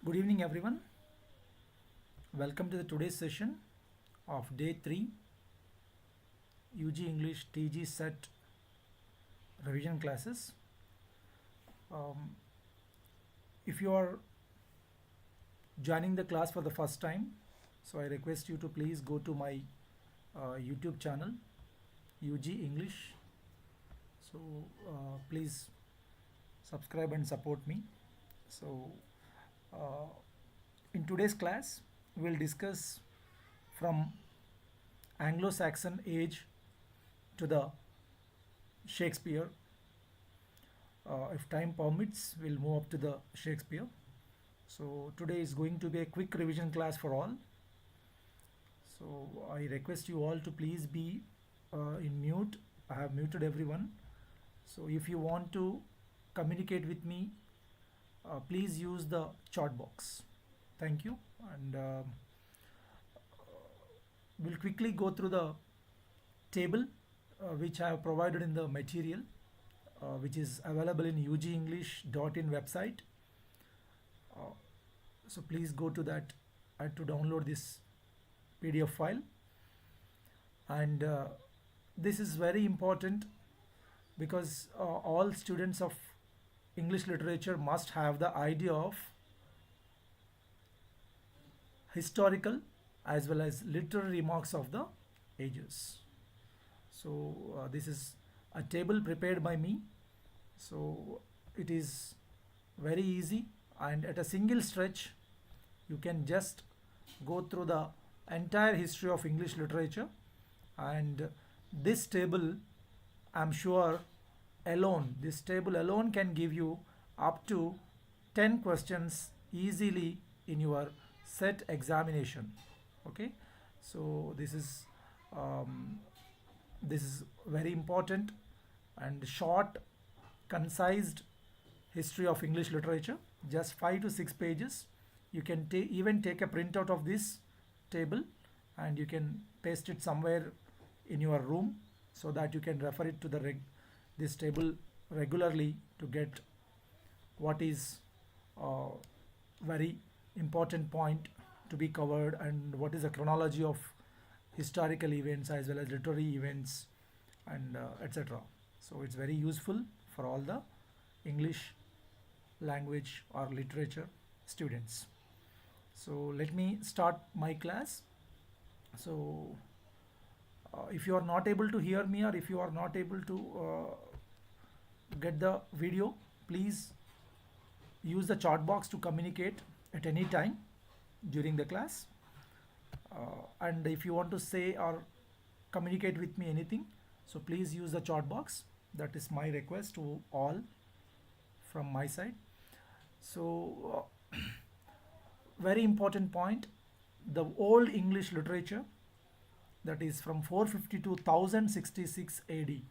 Good evening, everyone. Welcome to the today's session of day 3 UG English TG set revision classes. Um, if you are joining the class for the first time, so I request you to please go to my YouTube channel UG English. So please subscribe and support me. So uh, in today's class, we'll discuss from Anglo-Saxon age to the Shakespeare. If time permits, we'll move up to the Shakespeare. So today is going to be a quick revision class for all. So I request you all to please be in mute. I have muted everyone. So if you want to communicate with me, please use the chat box. Thank you. And we'll quickly go through the table which I have provided in the material, which is available in ugenglish.in website. So please go to that and to download this PDF file. And this is very important because all students of English literature must have the idea of historical as well as literary remarks of the ages. So this is a table prepared by me. So it is very easy, and at a single stretch you can just go through the entire history of English literature. And this table, I'm sure, this table alone can give you up to 10 questions easily in your set examination. Okay, so this is very important and short, concised history of English literature, just 5 to 6 pages. You can even take a printout of this table and you can paste it somewhere in your room so that you can refer it to this table regularly to get what is very important point to be covered and what is the chronology of historical events as well as literary events and etc. So it's very useful for all the English language or literature students. So let me start my class. So if you are not able to hear me, or if you are not able to get the video, please use the chat box to communicate at any time during the class. And if you want to say or communicate with me anything, so please use the chat box. That is my request to all from my side. So very important point, the old English literature, that is from 450 to 1066 AD,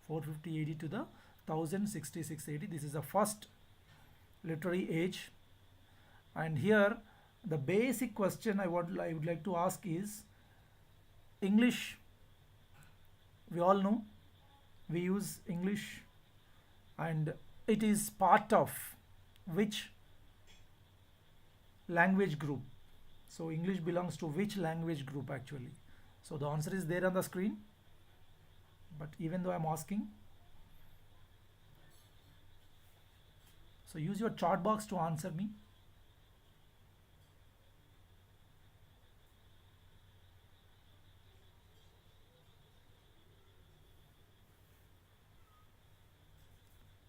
450 AD to the 1066 AD. This is the first literary age. And here the basic question I would like to ask is, English, we all know we use English, and it is part of which language group? So English belongs to which language group actually? So the answer is there on the screen, but even though I'm asking, so use your chat box to answer me.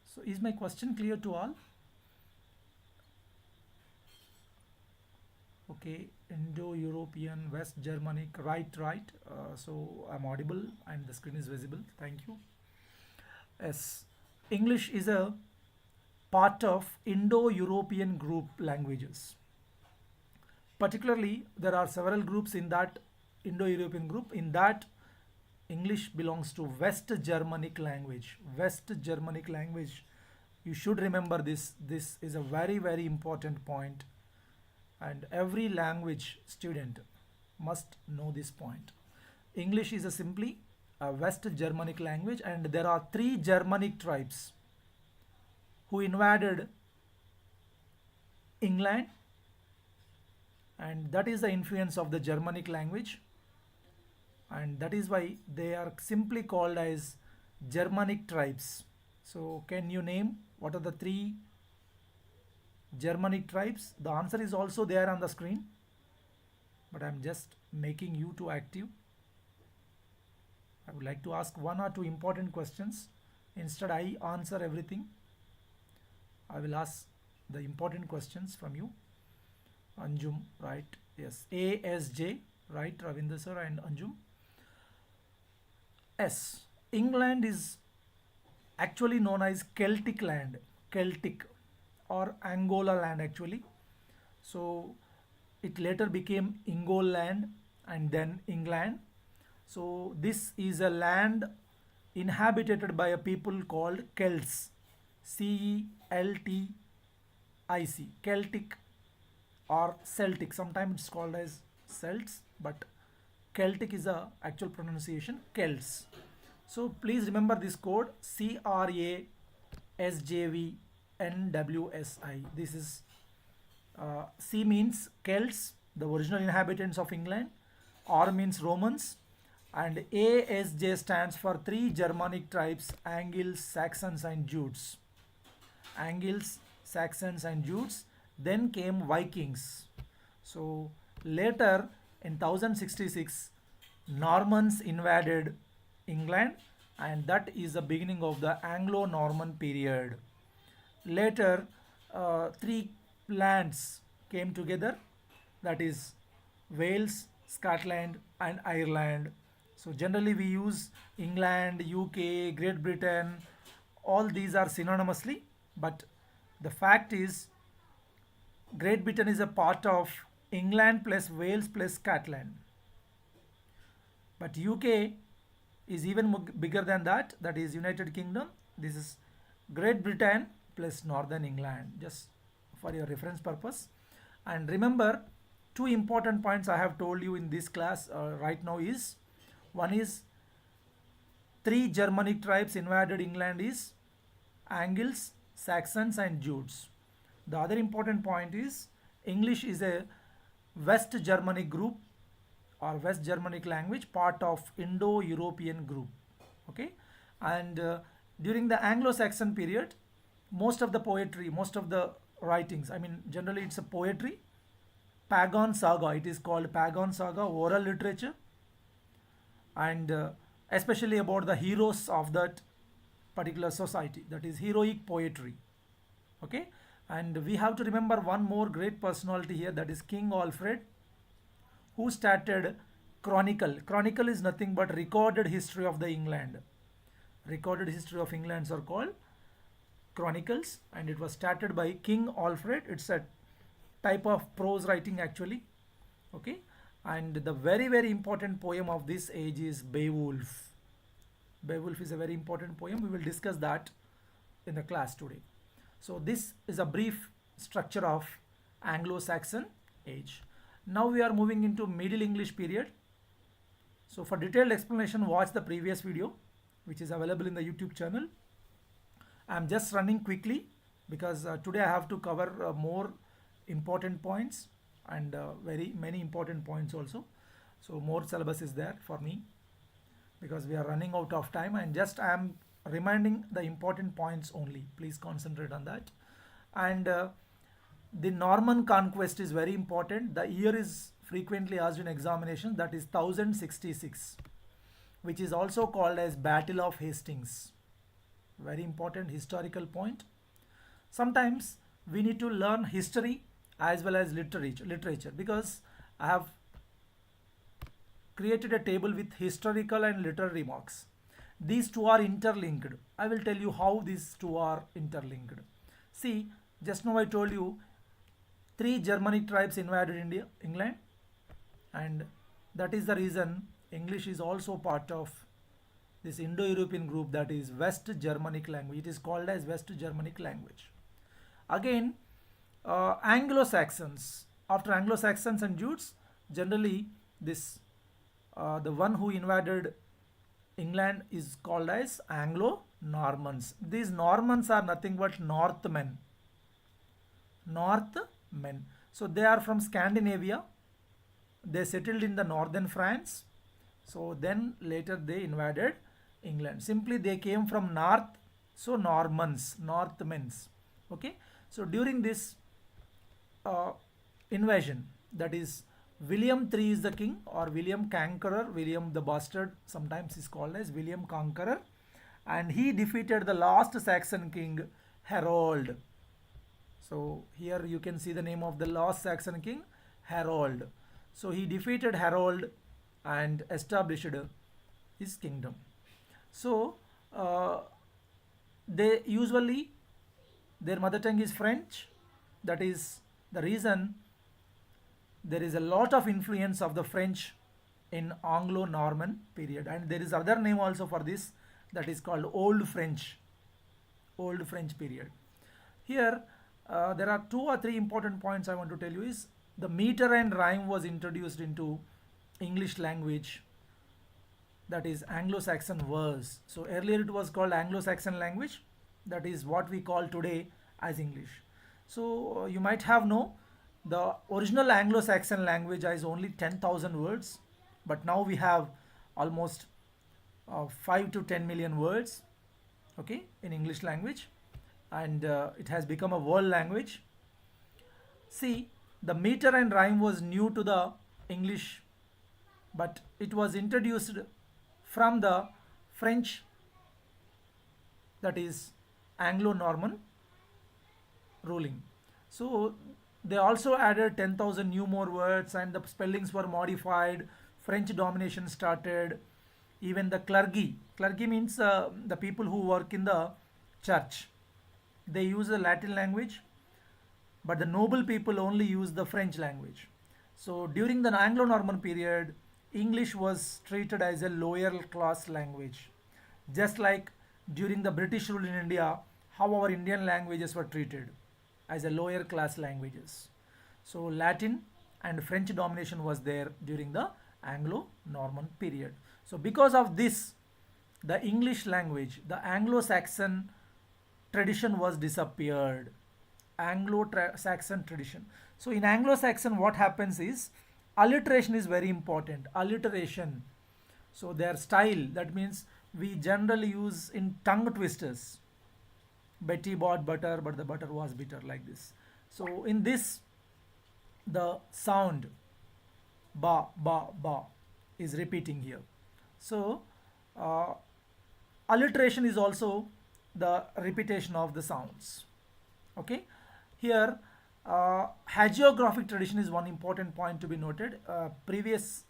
So is my question clear to all? Okay, Indo-European, West Germanic, right. So I'm audible and the screen is visible. Thank you. Yes, English is a part of Indo-European group languages. Particularly, there are several groups in that Indo-European group. In that, English belongs to West Germanic language. West Germanic language, you should remember this. This is a very, very important point, and every language student must know this point. English is simply a West Germanic language, and there are 3 Germanic tribes who invaded England and that is the influence of the Germanic language, and that is why they are simply called as Germanic tribes. So can you name what are the three Germanic tribes? The answer is also there on the screen, but I'm just making you to active. I would like to ask one or two important questions. Instead I answer everything. I will ask the important questions from you. Anjum, right? Yes. ASJ, right? Ravinder sir and Anjum. S. England is actually known as Celtic land, Celtic or Angola land actually. So it later became Ingol land and then England. So this is a land inhabited by a people called Celts, Celtic, Celtic or Celtic. Sometimes it's called as Celts, but Celtic is the actual pronunciation, Celts. So please remember this code, CRASJVNWSI. This is C means Celts, the original inhabitants of England. R means Romans, and ASJ stands for three Germanic tribes, Angles, Saxons and Jutes. Angles, Saxons and Jutes. Then came Vikings. So later in 1066 Normans invaded England, and that is the beginning of the Anglo-Norman period. Later three lands came together, that is Wales, Scotland and Ireland. So generally we use England, UK, Great Britain, all these are synonymously, but the fact is Great Britain is a part of England plus Wales plus Scotland. But UK is even bigger than that, that is United Kingdom. This is Great Britain plus Northern England, just for your reference purpose. And remember, two important points I have told you in this class right now is, one is three Germanic tribes invaded England is Angles, Saxons and Jutes. The other important point is English is a West Germanic group or West Germanic language, part of Indo-European group. Okay, and during the Anglo-Saxon period, most of the poetry, most of the writings, I mean generally it's a poetry, pagan saga, it is called pagan saga, oral literature, and especially about the heroes of that particular society, that is heroic poetry. Okay, and we have to remember one more great personality here, that is King Alfred, who started Chronicle. Chronicle is nothing but recorded history of the England. Recorded history of England are called Chronicles, and it was started by King Alfred. It's a type of prose writing actually. Okay, and the very important poem of this age is Beowulf. Beowulf is a very important poem. We will discuss that in the class today. So this is a brief structure of Anglo-Saxon age. Now we are moving into Middle English period. So for detailed explanation, watch the previous video, which is available in the YouTube channel. I am just running quickly because today I have to cover more important points and very many important points also. So more syllabus is there for me because we are running out of time, and just I am reminding the important points only. Please concentrate on that. And the Norman conquest is very important. The year is frequently asked in examination, that is 1066, which is also called as Battle of Hastings. Very important historical point. Sometimes we need to learn history as well as literature because I have created a table with historical and literary marks. These two are interlinked. I will tell you how these two are interlinked. See, just now I told you three Germanic tribes invaded England, and that is the reason English is also part of this Indo-European group, that is West Germanic language. It is called as West Germanic language. Again, Anglo-Saxons. After Anglo-Saxons and Jutes, generally this the one who invaded England is called as Anglo-Normans. These Normans are nothing but Northmen. Northmen. So they are from Scandinavia, they settled in the northern France. So then later they invaded England. Simply they came from north, so Normans, Northmen. Okay. So during this uh, invasion, that is William III is the king, or William Conqueror, William the Bastard sometimes is called as William Conqueror, and he defeated the last Saxon king Harold. So here you can see the name of the last Saxon king, Harold. So he defeated Harold and established his kingdom. So they usually, their mother tongue is French. That is the reason there is a lot of influence of the French in Anglo-Norman period, and there is other name also for this, that is called Old French. Old French period. Here there are two or three important points I want to tell you. Is the meter and rhyme was introduced into English language, that is Anglo-Saxon verse. So earlier it was called Anglo-Saxon language, that is what we call today as English. So you might have know the original Anglo-Saxon language is only 10,000 words, but now we have almost 5 to 10 million words, okay, in English language, and it has become a world language. See, the meter and rhyme was new to the English, but it was introduced from the French, that is Anglo-Norman ruling. So they also added 10,000 new more words, and the spellings were modified. French domination started. Even the clergy means the people who work in the church, they use the Latin language, but the noble people only use the French language. So during the Anglo-Norman period, English was treated as a lower class language, just like during the British rule in India, how our Indian languages were treated as a lower class languages. So Latin and French domination was there during the Anglo-Norman period. So because of this, the English language, the Anglo-Saxon tradition was disappeared. Anglo-Saxon tradition. So in Anglo-Saxon, what happens is alliteration is very important. Alliteration. So their style, that means we generally use in tongue twisters. Betty bought butter, but the butter was bitter, like this. So in this, the sound ba ba ba is repeating here. So alliteration is also the repetition of the sounds. Okay, here hagiographic tradition is one important point to be noted. Previous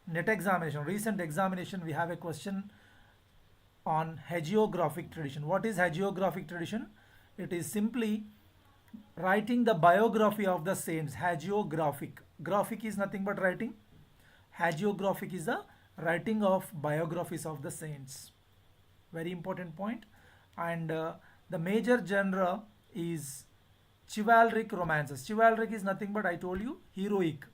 net examination, recent examination, we have a question on hagiographic tradition. What is hagiographic tradition? It is simply writing the biography of the saints. Hagiographic. Graphic is nothing but writing. Hagiographic is the writing of biographies of the saints. Very important point. And the major genre is chivalric romances. Chivalric is nothing but, I told you, heroic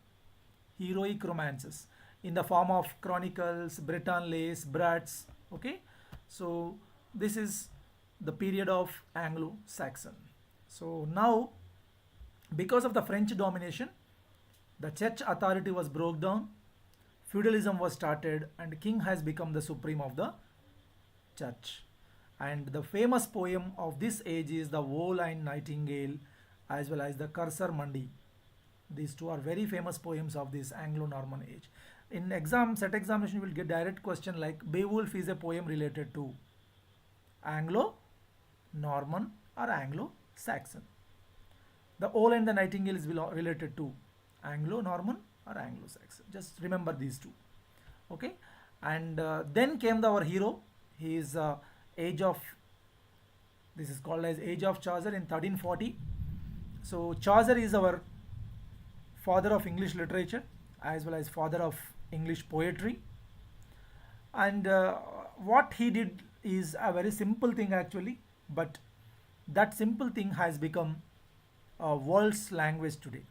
romances in the form of chronicles, Breton lace, brats. Okay, so this is the period of Anglo-Saxon. So now, because of the French domination, the church authority was broke down, feudalism was started, and king has become the supreme of the church. And the famous poem of this age is the Woe Line Nightingale, as well as the Cursor Mundi. These two are very famous poems of this Anglo-Norman age. In set examination, you will get direct question like Beowulf is a poem related to Anglo-Norman or Anglo-Saxon. The Owl and the Nightingale is related to Anglo-Norman or Anglo-Saxon. Just remember these two. Okay, and then came our hero. He is this is called as Age of Chaucer in 1340. So Chaucer is our father of English literature as well as father of English poetry. And what he did is a very simple thing actually, but that simple thing has become a world's language today.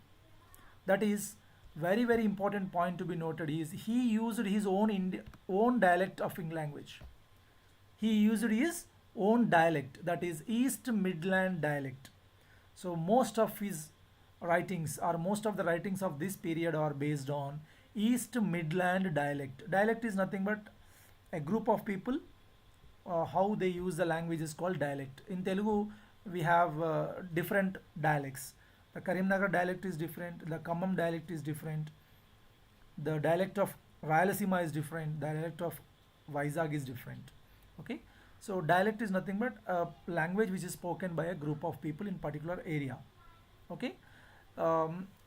That is very very important point to be noted is he used his own dialect of English language. He used his own dialect, that is East Midland dialect. So most of his writings or most of the writings of this period are based on East Midland dialect. Dialect is nothing but a group of people, how they use the language is called dialect. In Telugu, we have different dialects. The Karimnagar dialect is different, the Khammam dialect is different, the dialect of Rayalaseema is different, the dialect of Vizag is different. Okay, so dialect is nothing but a language which is spoken by a group of people in particular area. Okay,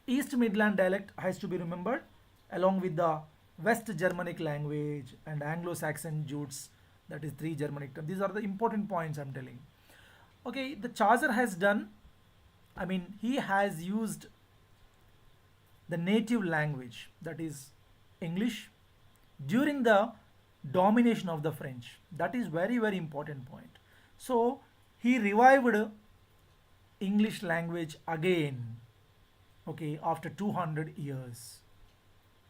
East Midland dialect has to be remembered along with the West Germanic language and Anglo-Saxon Jutes, that is three Germanic terms. These are the important points I'm telling. Okay, the Chaucer has done, I mean, he has used the native language, that is English, during the domination of the French. That is very, very important point. So he revived English language again, okay, after 200 years.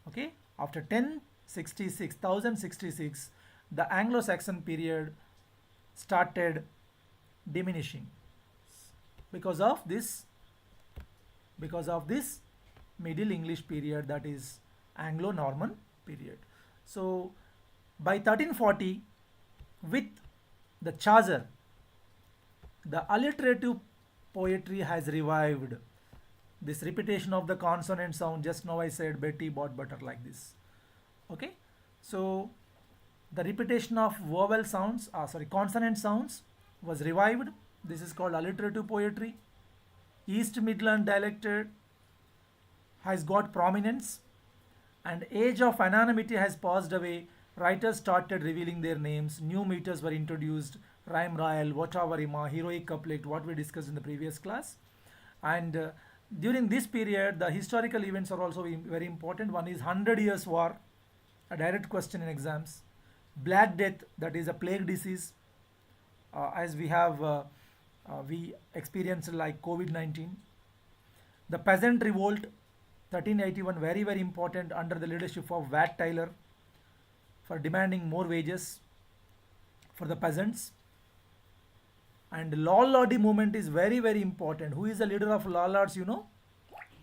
Okay, after 1066, 1066, the Anglo-Saxon period started diminishing because of this, Middle English period, that is Anglo-Norman period. So by 1340, with the Chaucer, the alliterative poetry has revived. This repetition of the consonant sound, just now I said Betty bought butter, like this. Okay, so the repetition of vowel sounds, consonant sounds was revived. This is called alliterative poetry. East Midland dialect has got prominence, and age of anonymity has passed away. Writers started revealing their names, new meters were introduced, rhyme royal, Vatavarima, heroic couplet, what we discussed in the previous class. And during this period, the historical events are also very important. One is 100 Years War, a direct question in exams. Black Death, that is a plague disease, as we experienced like COVID-19. The Peasant Revolt, 1381, very, very important, under the leadership of Wat Tyler, for demanding more wages for the peasants. And Law Lordy movement is very, very important. Who is the leader of Law Lords? You know,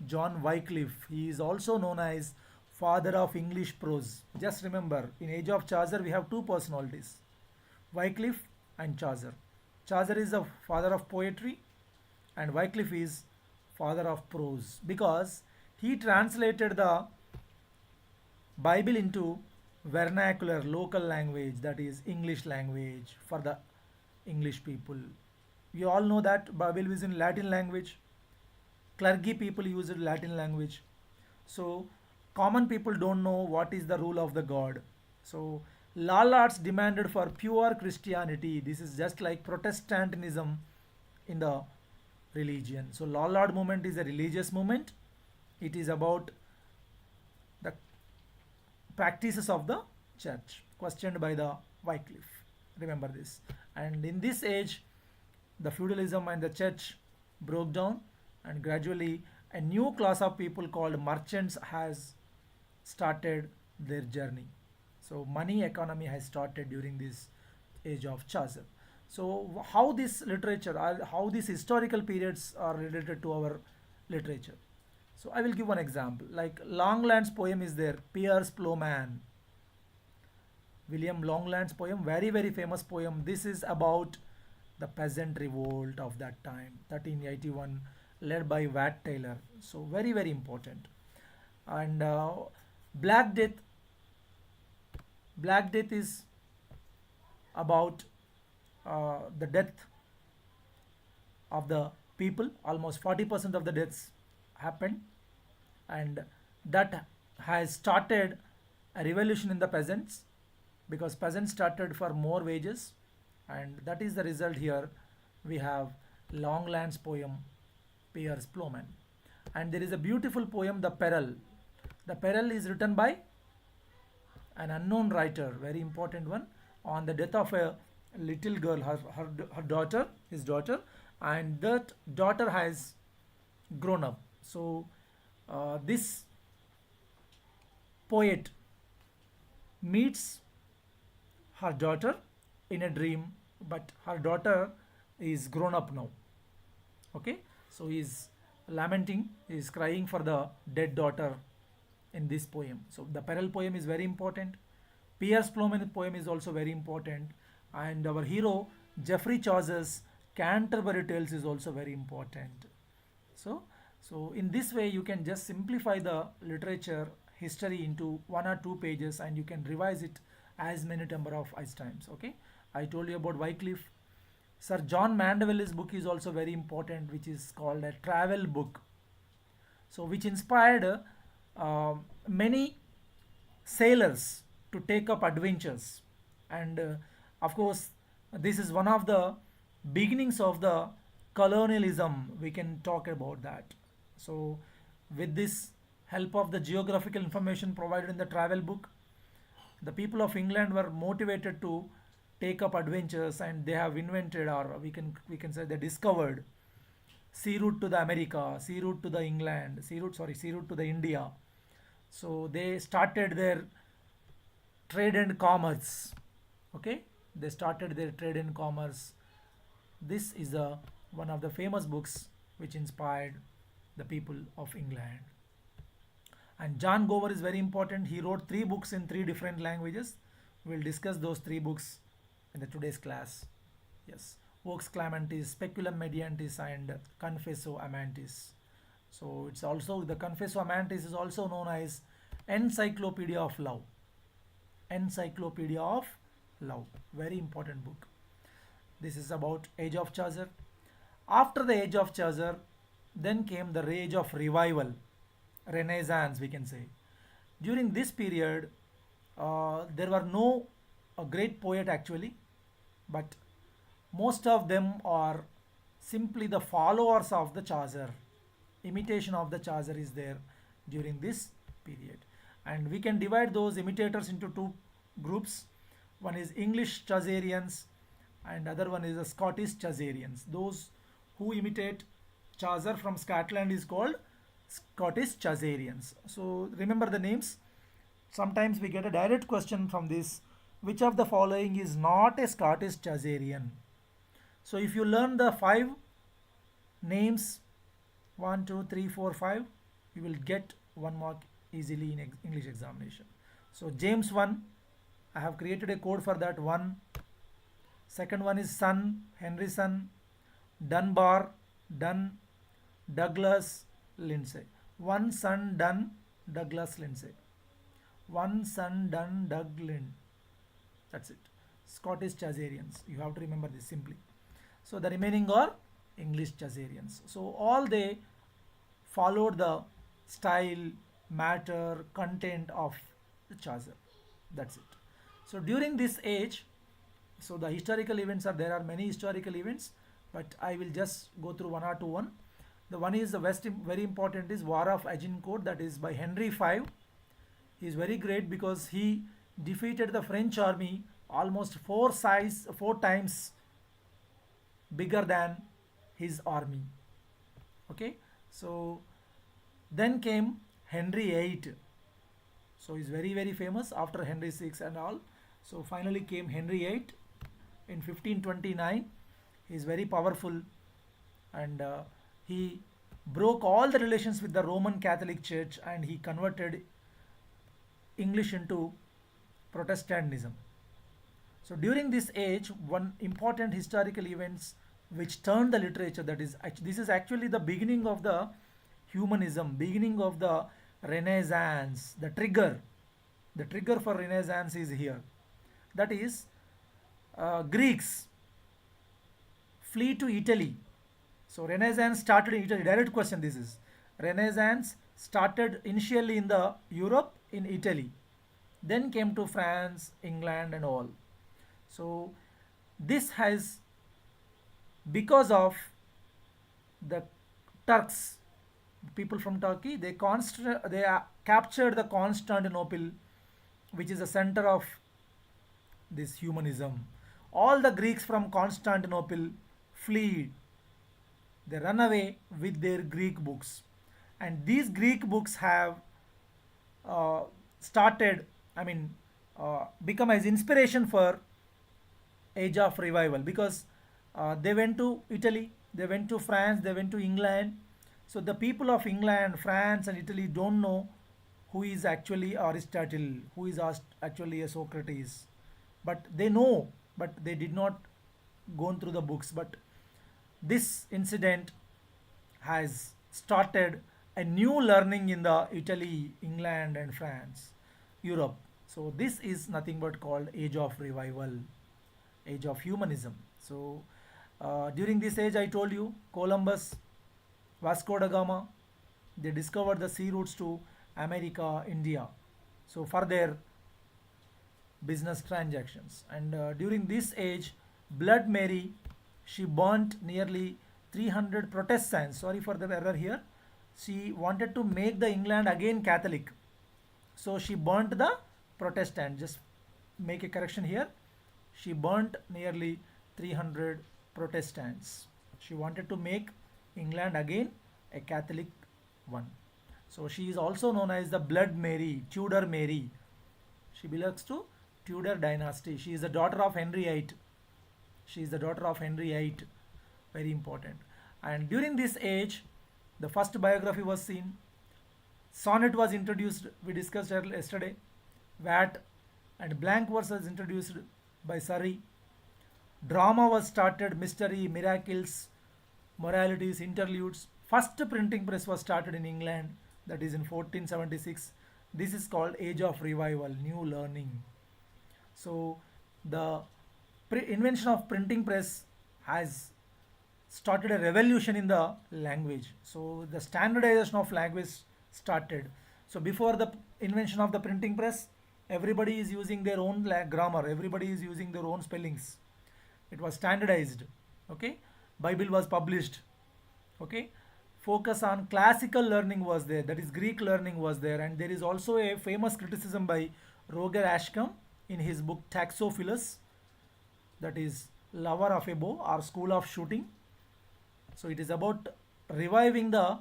John Wycliffe. He is also known as father of English prose. Just remember, in age of Chaucer, we have two personalities, Wycliffe and Chaucer. Chaucer is the father of poetry, and Wycliffe is father of prose, because he translated the Bible into vernacular local language, that is English language, for the English people. You all know that Bible is in Latin language. Clergy people use Latin language. So common people don't know what is the rule of the God. So Lollards demanded for pure Christianity. This is just like Protestantism in the religion. So Lollard movement is a religious movement. It is about the practices of the church, questioned by the Wycliffe. Remember this. And in this age, the feudalism and the church broke down, and gradually a new class of people called merchants has started their journey. So money economy has started during this age of Chaucer. So how this literature, how these historical periods are related to our literature? So I will give one example. Like Longland's poem is there, Piers Plowman. William Longland's poem, very, very famous poem. This is about the peasant revolt of that time, 1381, led by Wat Taylor. So very, very important. And Black Death. Black Death is about the death of the people. Almost 40% of the deaths happened, and that has started a revolution in the peasants, because peasants started for more wages, and that is the result. Here we have Longland's poem, Piers Plowman. And there is a beautiful poem, The Peril. The Peril is written by an unknown writer, very important one, on the death of a little girl, her daughter, his daughter, and that daughter has grown up. So this poet meets her daughter in a dream, but her daughter is grown up now. Okay, so he is lamenting, he is crying for the dead daughter, in this poem. So the Peril poem is very important. Pierce Plowman poem is also very important, and our hero Geoffrey Chaucer's Canterbury Tales is also very important. So, so in this way you can just simplify the literature history into 1 or 2 pages, and you can revise it as many number of as times. Okay, I told you about Wycliffe. Sir John Mandeville's book is also very important, which is called a travel book. So which inspired many sailors to take up adventures, and of course this is one of the beginnings of the colonialism, we can talk about that. So with this help of the geographical information provided in the travel book, the people of England were motivated to take up adventures, and they have invented, or we can say they discovered sea route to the America, sea route to the England, sea route to the India. So they started their trade and commerce. Okay, they started their trade and commerce. This is one of the famous books which inspired the people of England. And John Gower is very important. He wrote 3 books in 3 different languages. We'll discuss those 3 books in the today's class. Yes, Vox Clamantis, Speculum Mediantis, and Confessio Amantis. So it's also, the Confessio Amantis is also known as Encyclopedia of Love. Encyclopedia of Love, very important book. This is about age of Chaucer. After the age of Chaucer, then came the age of revival, Renaissance, we can say. During this period, there were no a great poet actually, but most of them are simply the followers of the Chaucer. Imitation of the Chaucer is there during this period, and we can divide those imitators into 2 groups. One is English Chaucerians, and other one is the Scottish Chaucerians. Those who imitate Chaucer from Scotland is called Scottish Chaucerians. So remember the names. Sometimes we get a direct question from this: which of the following is not a Scottish Chaucerian? So if you learn the 5 names, 1, 2, 3, 4, 5, you will get 1 mark easily in English examination. So James 1, I have created a code for that 1. Second one is Son, Henry Son, Dunbar, Dunn, Douglas, Lindsay. One son, Dunn, Douglas, Lindsay. One son, Dunn, Doug, Lind. That's it. Scottish Chaucerians. You have to remember this simply. So the remaining are English Chaucerians. So all they followed the style, matter, content of the Chaucer. That's it. So during this age, so the historical events are, there are many historical events, but I will just go through 1 or 2. The one is the very important is War of Agincourt, that is by Henry V. He is very great because he defeated the French army almost 4 times bigger than his army. Okay, so then came Henry VIII. So he's very famous after Henry VI and all. So finally came Henry VIII in 1529. He is very powerful, and he broke all the relations with the Roman Catholic Church, and he converted English into Protestantism. So during this age, one important historical events which turned the literature, that is, this is actually the beginning of the humanism, beginning of the Renaissance. The trigger for Renaissance is here. That is, Greeks flee to Italy. So Renaissance started in Italy. Direct question this is. Renaissance started initially in the Europe, in Italy. Then came to France, England and all. So this has, because of the Turks, people from Turkey, they captured the Constantinople, which is the center of this humanism. All the Greeks from Constantinople flee. They run away with their Greek books, and these Greek books have become as inspiration for age of revival, because they went to Italy, they went to France, they went to England. So the people of England, France and Italy don't know who is actually Aristotle, who is actually a Socrates. But they know, but they did not go through the books. But this incident has started a new learning in the Italy, England, and France, Europe. So this is nothing but called age of revival, age of humanism. So during this age, I told you, Columbus, Vasco da Gama, they discovered the sea routes to America, India. So for their business transactions. And during this age, Blood Mary, she burnt nearly 300 Protestants. Sorry for the error here. She wanted to make the England again Catholic. So she burnt the Protestant. Just make a correction here. She burnt nearly 300 Protestants. She wanted to make England again a Catholic one. So she is also known as the Blood Mary, Tudor Mary. She belongs to Tudor dynasty. She is the daughter of Henry VIII. She is the daughter of Henry VIII. Very important. And during this age, the first biography was seen. Sonnet was introduced. We discussed yesterday. Wat and blank verse was introduced by Surrey. Drama was started. Mystery, miracles, moralities, interludes. First printing press was started in England. That is in 1476. This is called age of revival, new learning. So the invention of printing press has started a revolution in the language. So the standardization of language started. So before the invention of the printing press, everybody is using their own grammar, everybody is using their own spellings. It was standardized. Okay, Bible was published. Okay, focus on classical learning was there, that is Greek learning was there. And there is also a famous criticism by Roger Ascham in his book Taxophilus, that is lover of a bow or school of shooting. So it is about reviving the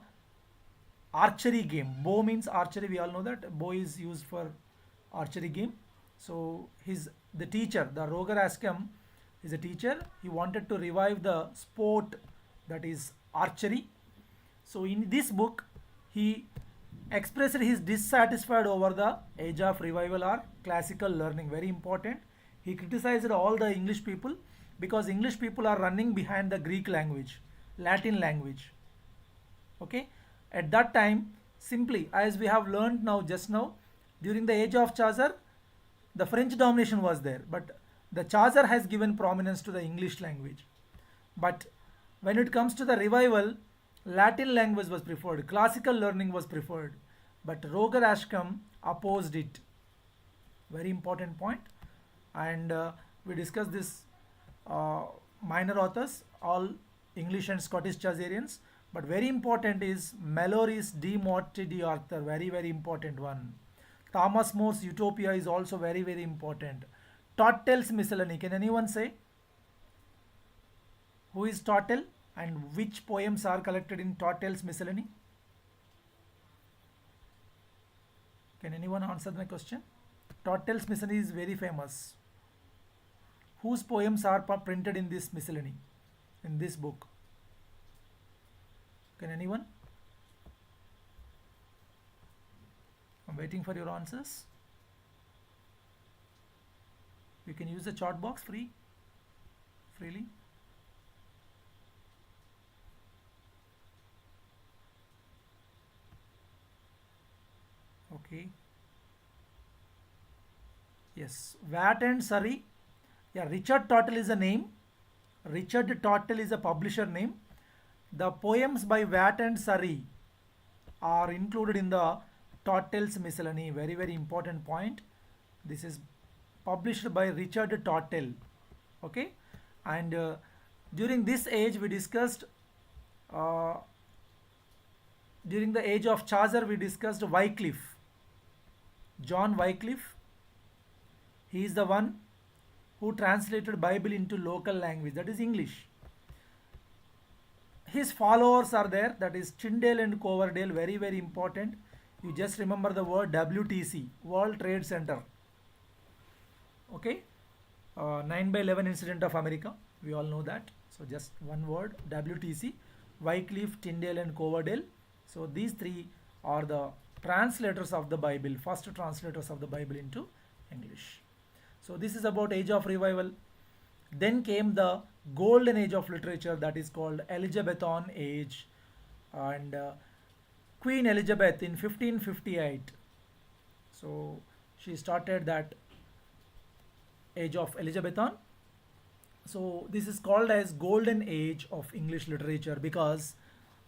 archery game. Bow means archery, we all know that bow is used for archery game. So the teacher, the Roger Ascham is a teacher. He wanted to revive the sport, that is archery. So in this book, he expressed his dissatisfied over the age of revival or classical learning. Very important. He criticized all the English people because English people are running behind the Greek language, Latin language. Okay. At that time, simply as we have learned now, just now, during the age of Chaucer, the French domination was there, but the Chaucer has given prominence to the English language. But when it comes to the revival, Latin language was preferred, classical learning was preferred, but Roger Ascham opposed it. Very important point. And we discussed this minor authors, all English and Scottish Chaucerians. But very important is Malory's De Morte d'Arthur, very very important one. Thomas More's Utopia is also very very important. Tottel's Miscellany, can anyone say who is Tottel and which poems are collected in Tottel's Miscellany? Can anyone answer my question? Tottel's Miscellany is very famous. Whose poems are printed in this miscellany, in this book? Can anyone? I'm waiting for your answers. You can use the chat box freely. Okay. Yes, Watt and Surrey. Yeah, Richard Tottel is a name. Richard Tottel is a publisher name. The poems by Watt and Surrey are included in the Tottel's Miscellany. Very very important point. This is published by Richard Tottel. Okay, and during this age we discussed. During the age of Chaucer we discussed Wycliffe. John Wycliffe. He is the one who translated Bible into local language, that is English. His followers are there, that is Tyndale and Coverdale, very very important. You just remember the word WTC, World Trade Center. Okay, 9/11 incident of America, we all know that. So just one word, WTC, Wycliffe, Tyndale and Coverdale. So these three are the translators of the Bible, first translators of the Bible into English. So this is about age of revival. Then came the golden age of literature, that is called Elizabethan age, and Queen Elizabeth in 1558. So she started that age of Elizabethan. So this is called as golden age of English literature because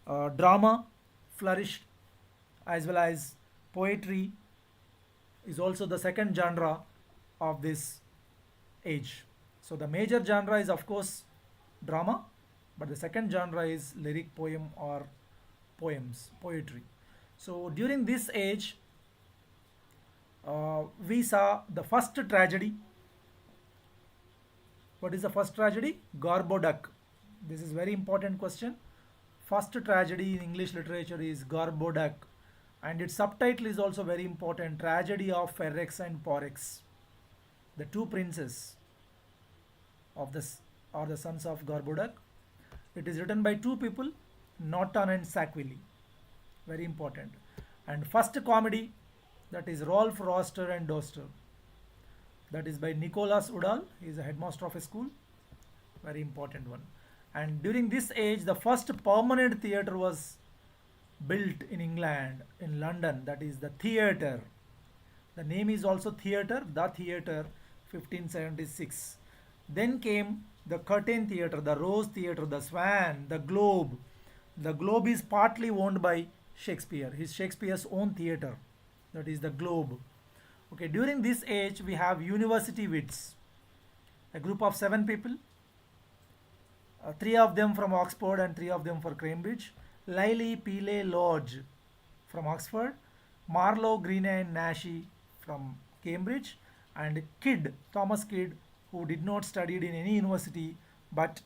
drama flourished, as well as poetry is also the second genre of this age. So the major genre is of course drama, but the second genre is lyric poem or poems, poetry. So during this age, we saw the first tragedy. What is the first tragedy? Gorboduc. This is very important question. First tragedy in English literature is Gorboduc, and its subtitle is also very important: Tragedy of Ferrex and Porrex, the two princes of this are the sons of Gorboduc. It is written by two people, Norton and Sackville. Very important. And first comedy, that is Rolf Roster and Doster. That is by Nicholas Udall. He is a headmaster of a school. Very important one. And during this age, the first permanent theatre was built in England, in London. That is the theatre. The name is also theatre, the theatre, 1576. Then came the Curtain Theatre, the Rose Theatre, the Swan, the Globe. The Globe is partly owned by Shakespeare, his Shakespeare's own theatre. That is the Globe. Okay, during this age, we have university wits, a group of 7 people, 3 of them from Oxford and 3 of them for Cambridge. Lily Peele Lodge from Oxford, Marlowe, Greene and Nash from Cambridge, and Kidd, Thomas Kidd, who did not study in any university, but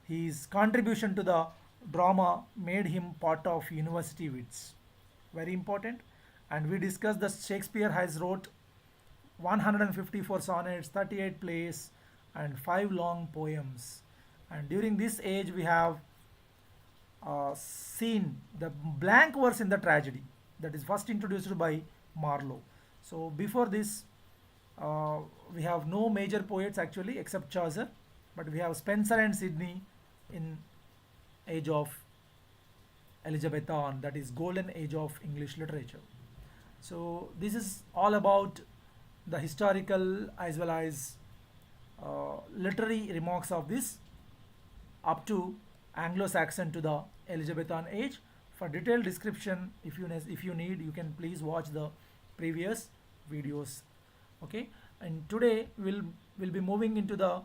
his contribution to the drama made him part of university wits. Very important. And we discussed that Shakespeare has wrote 154 sonnets, 38 plays, and 5 long poems. And during this age, we have seen the blank verse in the tragedy, that is first introduced by Marlowe. So before this, we have no major poets actually except Chaucer, but we have Spenser and Sidney in age of Elizabethan, that is golden age of English literature. So this is all about the historical as well as literary remarks of this up to Anglo-Saxon to the Elizabethan age. For detailed description, if you need, you can please watch the previous videos. Okay, and today we'll be moving into the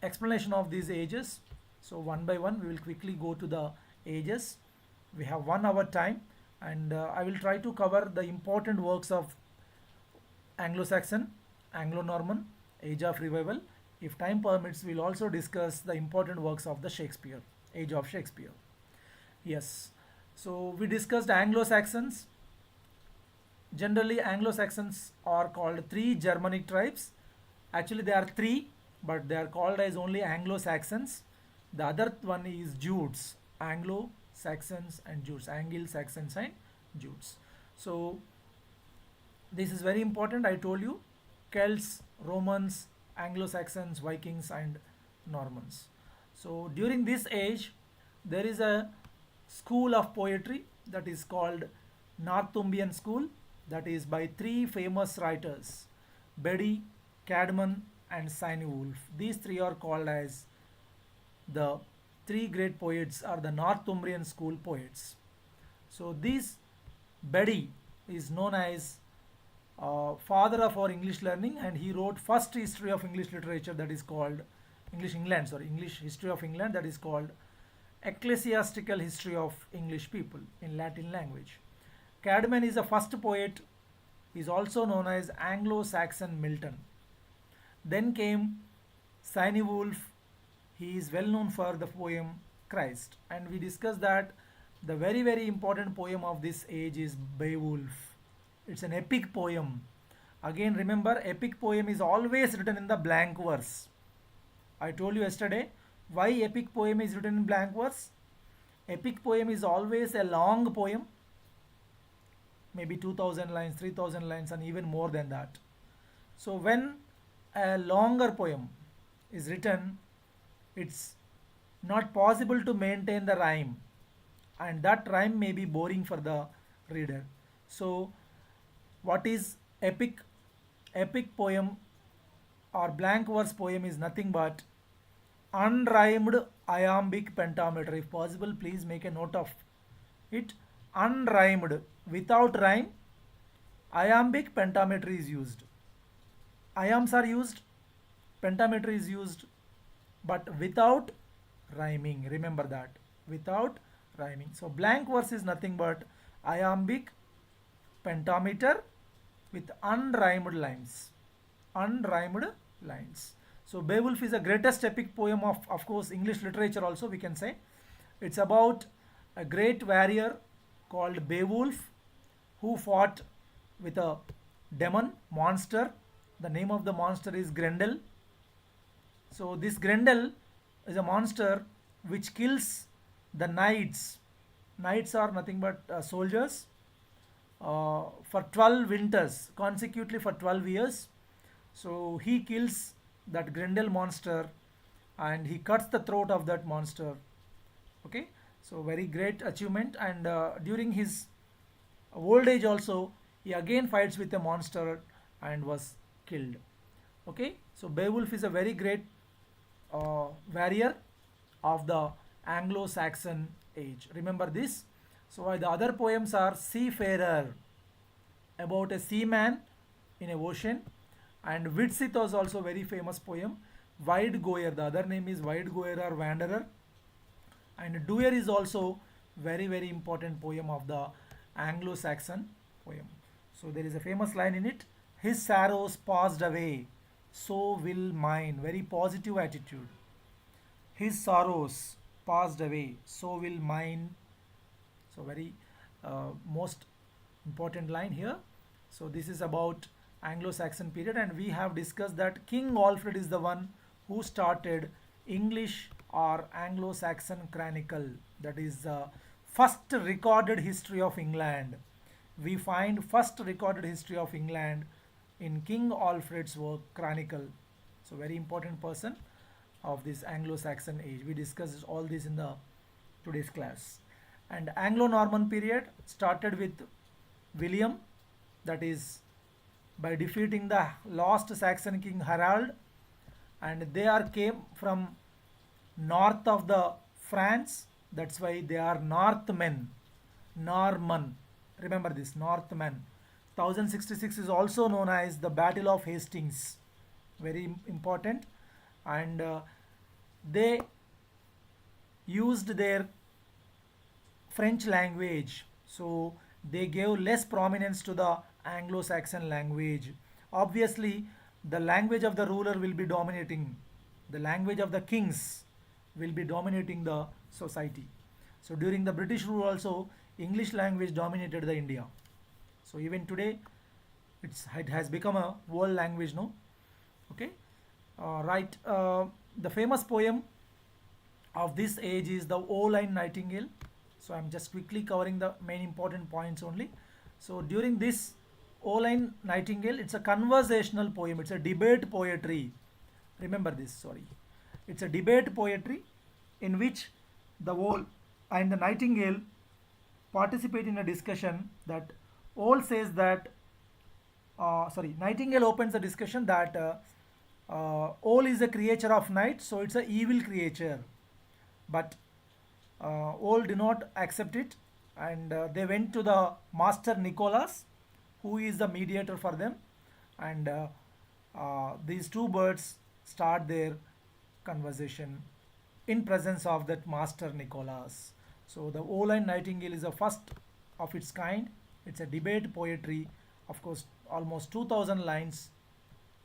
explanation of these ages. So one by one we will quickly go to the ages. We have 1 hour time, and I will try to cover the important works of Anglo-Saxon, Anglo-Norman, age of revival. If time permits, we'll also discuss the important works of the Shakespeare, age of Shakespeare. Yes, so we discussed Anglo-Saxons. Generally, Anglo-Saxons are called 3 Germanic tribes. Actually, there are 3, but they are called as only Anglo-Saxons. The other one is Jutes, Anglo-Saxons and Jutes, Anglo-Saxons and Jutes. So this is very important. I told you, Celts, Romans, Anglo-Saxons, Vikings and Normans. So during this age, there is a school of poetry that is called Northumbrian school, that is by 3 famous writers, Bede, Caedmon and Cynewulf. These 3 are called as the 3 great poets, are the Northumbrian school poets. So this Bede is known as father of our English learning, and he wrote first history of English literature, that is called English history of England, that is called Ecclesiastical History of English People in Latin language. Caedmon is the first poet. He is also known as Anglo-Saxon Milton. Then came Cynewulf. He is well known for the poem Christ, and we discussed that the very important poem of this age is Beowulf. It's an epic poem. Again, remember, epic poem is always written in the blank verse. I told you yesterday why epic poem is written in blank verse. Epic poem is always a long poem maybe 2000 lines, 3000 lines, and even more than that. So when a longer poem is written, it's not possible to maintain the rhyme, and that rhyme may be boring for the reader. So what is epic? Epic poem or blank verse poem is nothing but unrhymed iambic pentameter. If possible, please make a note of it. Unrhymed, without rhyme, iambic pentameter is used. Iambs are used, pentameter is used, but without rhyming. Remember that. Without rhyming. So blank verse is nothing but iambic pentameter with unrhymed lines. Unrhymed lines. So Beowulf is the greatest epic poem of course, English literature also we can say. It's about a great warrior called Beowulf who fought with a demon monster. The name of the monster is Grendel. So this Grendel is a monster which kills the knights. Knights are nothing but soldiers for 12 winters, consecutively for 12 years. So he kills that Grendel monster and he cuts the throat of that monster. Okay, so very great achievement. And during his old age also, he again fights with a monster and was killed. Okay, so Beowulf is a very great warrior of the Anglo-Saxon age. Remember this. So the other poems are Seafarer, about a seaman in a ocean, and Widsith was also very famous poem. Wide Goer, the other name is Wide Goer or Wanderer, and Duer is also very important poem of the Anglo-Saxon poem. So there is a famous line in it: his sorrows passed away, so will mine. Very positive attitude. His sorrows passed away, so will mine. So very most important line here. So this is about Anglo-Saxon period, and we have discussed that King Alfred is the one who started English or Anglo-Saxon chronicle. That is the first recorded history of England. We find first recorded history of England in King Alfred's work Chronicle. So very important person of this Anglo-Saxon age. We discussed all this in the today's class. And Anglo-Norman period started with William, that is by defeating the lost Saxon king Harald, and they are came from north of the France. That's why they are Northmen, Norman. Remember this, Northmen. 1066 is also known as the Battle of Hastings. Very important. And they used their French language, so they gave less prominence to the Anglo-Saxon language. Obviously, the language of the ruler will be dominating, the language of the kings will be dominating the society. So during the British rule also, English language dominated the India. So even today, it has become a world language, no? Okay, right. The famous poem of this age is the O-Line Nightingale. So I'm just quickly covering the main important points only. So during this O-Line Nightingale, it's a conversational poem. It's a debate poetry. Remember this, sorry. It's a debate poetry in which the owl and the nightingale participate in a discussion that owl says that, nightingale opens the discussion that owl is a creature of night, so it's an evil creature. But all did not accept it, and they went to the master Nicholas, who is the mediator for them, and these two birds start their conversation in presence of that master Nicholas. So the O-Line Nightingale is the first of its kind. It's a debate poetry, of course, almost 2000 lines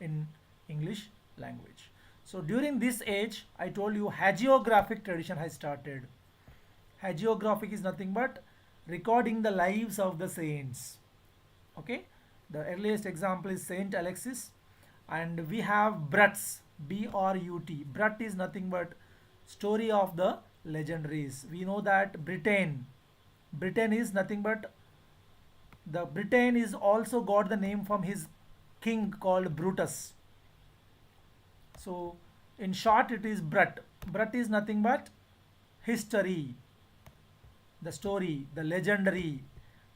in English language. So during this age, I told you hagiographic tradition has started. Hagiographic is nothing but recording the lives of the saints. Okay, the earliest example is Saint Alexis, and we have Brut's, B-R-U-T. Brut is nothing but story of the legendaries. We know that Britain is nothing but The Britain is also got the name from his king called Brutus. So in short it is Brut. Brut is nothing but history, the story, the legendary,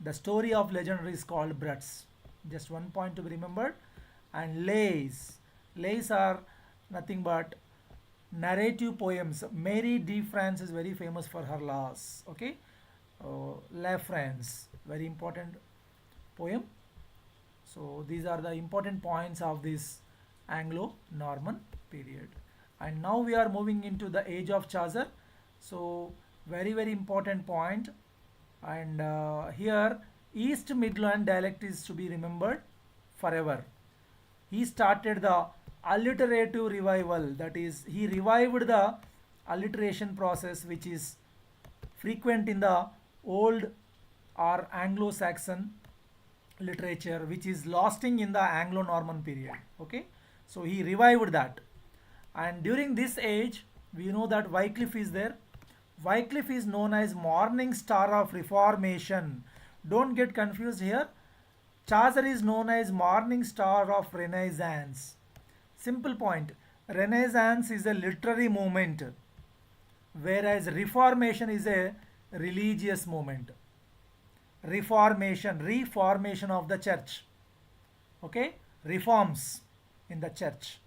the story of legendary is called Bruts. Just one point to be remembered. And lays. Lays are nothing but narrative poems. Mary de France is very famous for her laws. Okay, La France, very important poem. So these are the important points of this Anglo-Norman period. And now we are moving into the age of Chaucer. So very important point. And here East Midland dialect is to be remembered forever. He started the alliterative revival, that is he revived the alliteration process which is frequent in the old or Anglo-Saxon literature, which is lasting in the Anglo-Norman period. Okay, so he revived that. And during this age we know that Wycliffe is there. Wycliffe is known as morning star of reformation. Don't get confused here. Chaucer is known as morning star of Renaissance. Simple point. Renaissance is a literary movement, whereas Reformation is a religious movement. Reformation of the church. Okay, reforms in the church.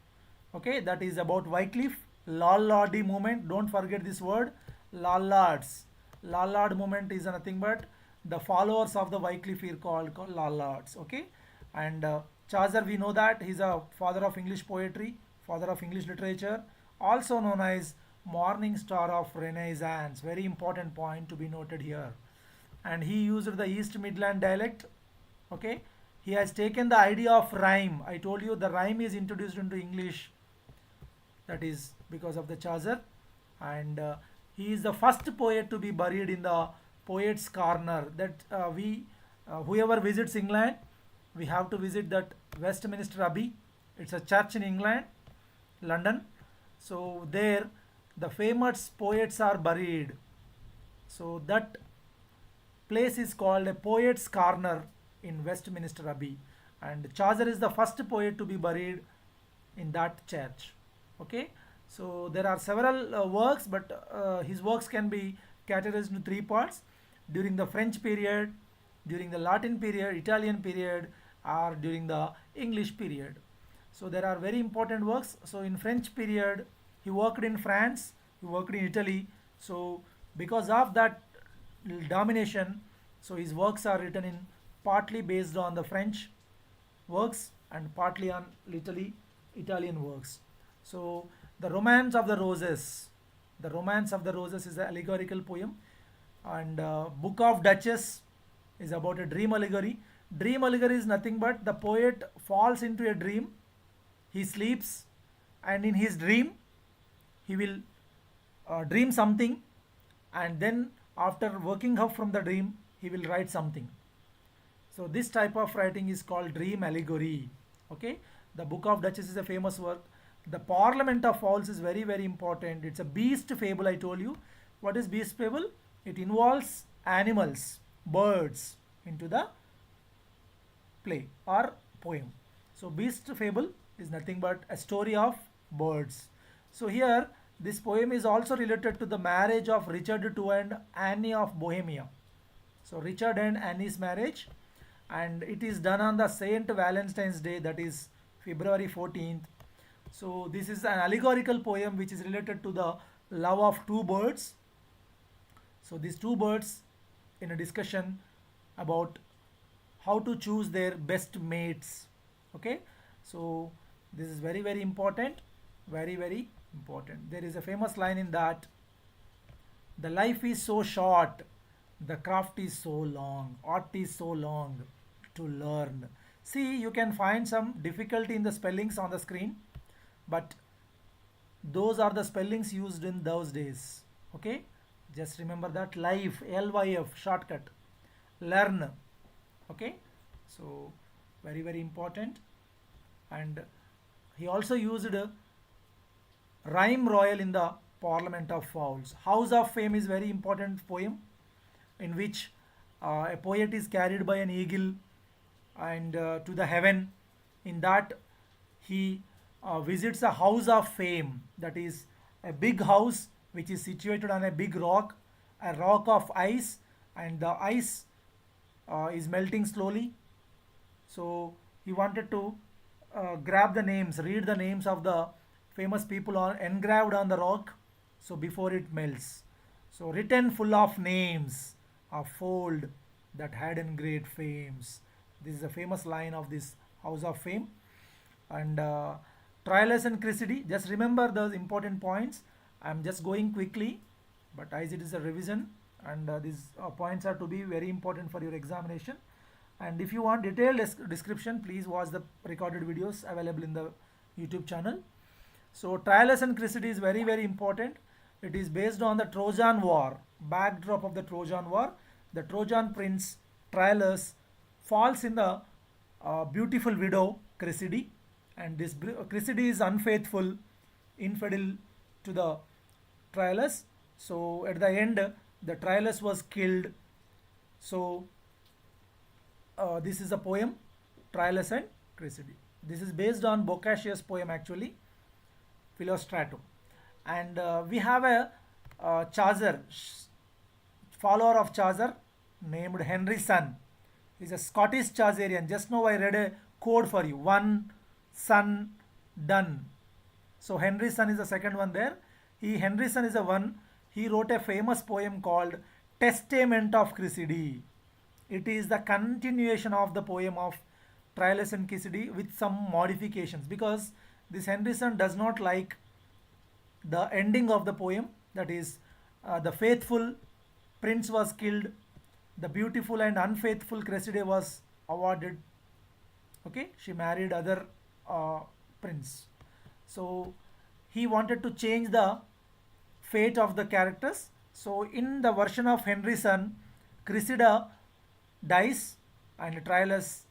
Okay, that is about Wycliffe. Lollard movement. Don't forget this word. Lollards. Lollard movement is nothing but the followers of the Wycliffe are called Lollards. Okay, and Chaucer, we know that he's a father of English poetry, father of English literature, also known as morning star of Renaissance. Very important point to be noted here. And he used the East Midland dialect. Okay, he has taken the idea of rhyme. I told you the rhyme is introduced into English, that is because of the Chaucer. And he is the first poet to be buried in the Poets Corner. That whoever visits England, we have to visit that Westminster Abbey. It's a church in England, London. So there the famous poets are buried. So that place is called a Poets Corner in Westminster Abbey, and Chaucer is the first poet to be buried in that church. Okay, so there are several works, but his works can be categorized into three parts: during the French period, during the Latin period, Italian period, or during the English period. So there are very important works. So in French period he worked in France, he worked in Italy. So because of that domination, so his works are written in partly based on the French works and partly on Italian works. So the Romance of the Roses. The Romance of the Roses is an allegorical poem, and Book of Duchess is about a dream allegory. Dream allegory is nothing but the poet falls into a dream, he sleeps, and in his dream he will dream something, and then after waking up from the dream he will write something. So this type of writing is called dream allegory. Okay, the Book of Duchess is a famous work. The Parliament of Fowls is very important. It's a beast fable, I told you. What is beast fable? It involves animals, birds into the play or poem. So beast fable is nothing but a story of birds. So here this poem is also related to the marriage of Richard II and Anne of Bohemia. So Richard and Anne's marriage, and it is done on the Saint Valentine's Day, that is February 14th. So this is an allegorical poem which is related to the love of two birds. So these two birds in a discussion about how to choose their best mates. Okay, so this is very important, very important. There is a famous line in that: the life is so short, the craft is so long, art is so long to learn. See, you can find some difficulty in the spellings on the screen, but those are the spellings used in those days. Okay, just remember that. Life, LYF, shortcut. Learn. Okay, so very important. And he also used rhyme royal in the Parliament of Fowls. House of Fame is very important poem in which A poet is carried by an eagle and to the heaven. In that, he visits a house of fame, that is a big house which is situated on a big rock, a rock of ice, and the ice is melting slowly. So he wanted to grab the names, read the names of the famous people on engraved on the rock. So before it melts, so written full of names of fold that had in great fames. This is a famous line of this House of Fame. And Troilus and Cressida. Just remember those important points. I'm just going quickly, but as it is a revision, and these points are to be very important for your examination. And if you want detailed description, please watch the recorded videos available in the YouTube channel. So Troilus and Cressida is very very important. It is based on the Trojan War, backdrop of the Trojan War. The Trojan prince Troilus falls in the beautiful widow Cressida, and this Cressida is unfaithful, infidel to the Troilus. So at the end, the Troilus was killed. So this is a poem, Troilus and Cressida. This is based on Boccaccio's poem actually, Philostrato. And we have a Chaucer, follower of Chaucer, named Henry Son. He's a Scottish Chaucerian. Just now I read a code for you. One, son, done. So Henry Son is the second one there. Henry Son is the one. He wrote a famous poem called Testament of Cressida. It is the continuation of the poem of Troilus and Cressida with some modifications, because this Henry Son does not like the ending of the poem, that is the faithful prince was killed, the beautiful and unfaithful Cressida was awarded. Okay, she married other prince. So he wanted to change the fate of the characters. So in the version of Henry Son, Cressida dies and Troilus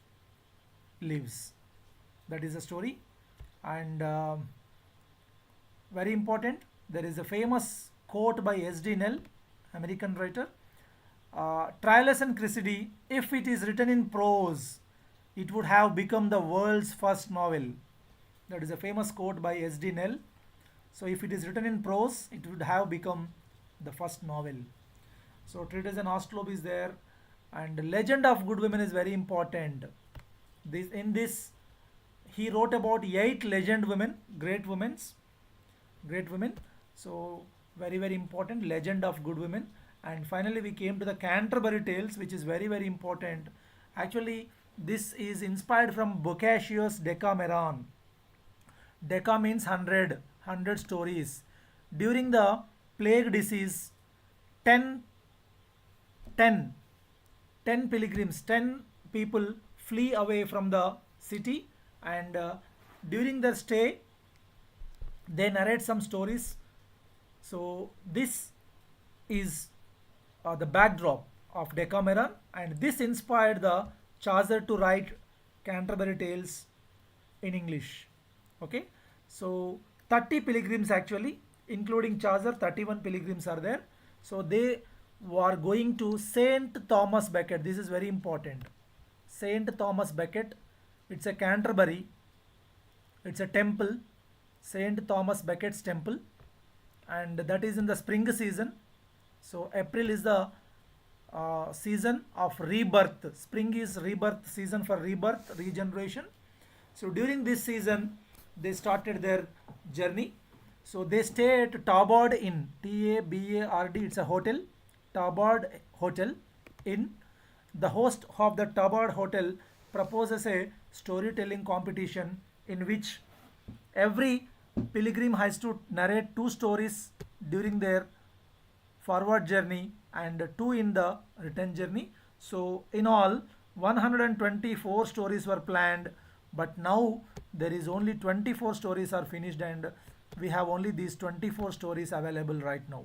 lives. That is the story. And very important, there is a famous quote by S.D. Nell, American writer. Troilus and Cressida, if it is written in prose, it would have become the world's first novel. That is a famous quote by S.D. Nell. So if it is written in prose, it would have become the first novel. So Treatise and Astrolabe is there, and Legend of Good Women is very important. In this, he wrote about 8 legend women, great women. So very very important, Legend of Good Women. And finally we came to the Canterbury Tales, which is very very important. Actually, this is inspired from Boccaccio's Decameron. Deca means 100 stories. During the plague disease, 10 10 10 pilgrims, 10 people flee away from the city, and during their stay they narrate some stories. So this is the backdrop of Decameron, and this inspired the Chaucer to write Canterbury Tales in English. Okay, so 30 pilgrims actually, including Chaucer, 31 pilgrims are there. So they were going to Saint Thomas Becket. This is very important. Saint Thomas Becket, it's a Canterbury, it's a temple, Saint Thomas Becket's temple, and that is in the spring season. So April is the season of rebirth. Spring is rebirth season, for rebirth, regeneration. So during this season they started their journey. So they stay at Tabard Inn, Tabard, it's a hotel, Tabard Hotel Inn. The host of the Tabard Hotel proposes a storytelling competition in which every pilgrim has to narrate 2 stories during their forward journey and 2 in the return journey. So in all 124 stories were planned, but now there is only 24 stories are finished, and we have only these 24 stories available right now.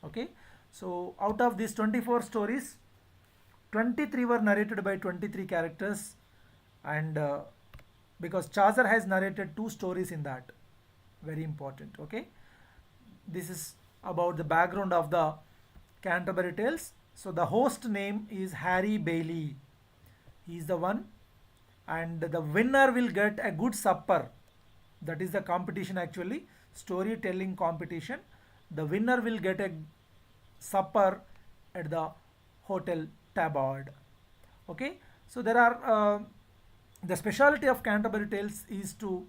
Okay, so out of these 24 stories, 23 were narrated by 23 characters, and because Chaucer has narrated 2 stories in that. Very important. Okay, this is about the background of the Canterbury Tales. So the host name is Harry Bailey. He is the one, and the winner will get a good supper. That is the competition actually, storytelling competition. The winner will get a supper at the hotel Tabard. Okay, so there are the speciality of Canterbury Tales is to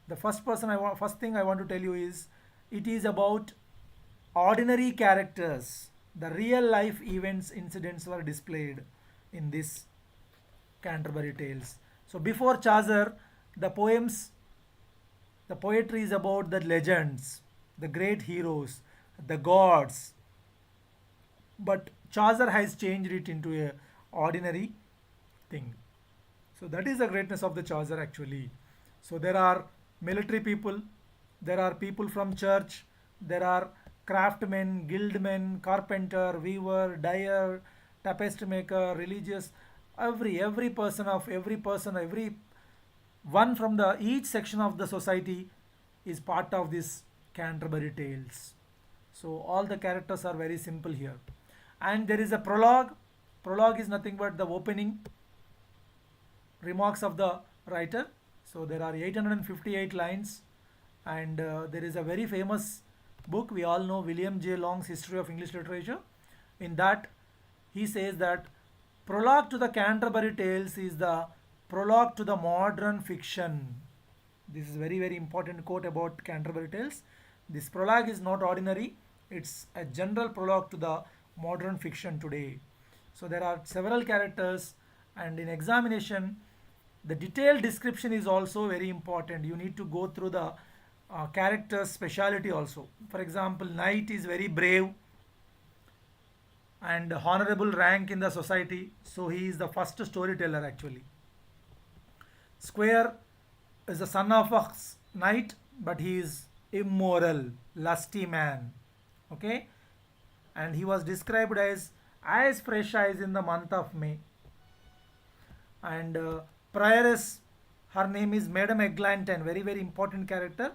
the first thing I want to tell you is it is about ordinary characters. The real life events incidents were displayed in this Canterbury Tales. So before Chaucer, the poems, the poetry is about the legends, the great heroes, the gods. But Chaucer has changed it into a ordinary thing. So that is the greatness of the Chaucer actually. So there are military people, there are people from church, there are craftsmen, guildmen, carpenter, weaver, dyer, tapestry maker, religious, every person, every one from the each section of the society is part of this Canterbury Tales. So all the characters are very simple here. And there is a prologue. Prologue is nothing but the opening remarks of the writer. So there are 858 lines, and there is a very famous book we all know, William J. Long's History of English Literature. In that, he says that prologue to the Canterbury Tales is the prologue to the modern fiction. This is very very important quote about Canterbury Tales. This prologue is not ordinary; it's a general prologue to the modern fiction today. So there are several characters, and in examination, the detailed description is also very important. You need to go through the character's speciality also. For example, knight is very brave and honorable rank in the society, so he is the first storyteller actually. Square is the son of a knight, but he is immoral, lusty man. Okay, and he was described as fresh as in the month of May. And prioress, her name is Madam Eglanton, very very important character.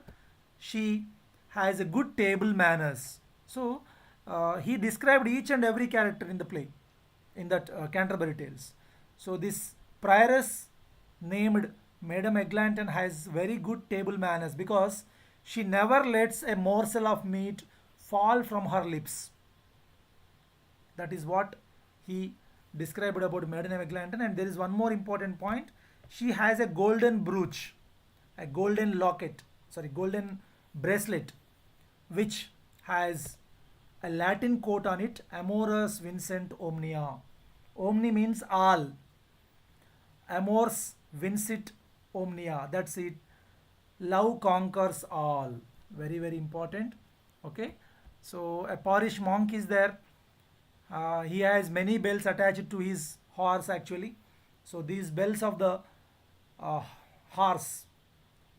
She has a good table manners. So he described each and every character in the play, in that Canterbury Tales. So this prioress named Madam Eglanton has very good table manners because she never lets a morsel of meat fall from her lips. That is what he described about Madam Eglanton. And there is one more important point. She has a golden brooch, a golden locket, sorry, golden bracelet, which has a Latin quote on it, Amorus Vincent Omnia. Omni means all. Amors Vincit Omnia. That's it. Love conquers all. Very, very important. Okay. So a parish monk is there. He has many bells attached to his horse actually. So these bells of the uh, horse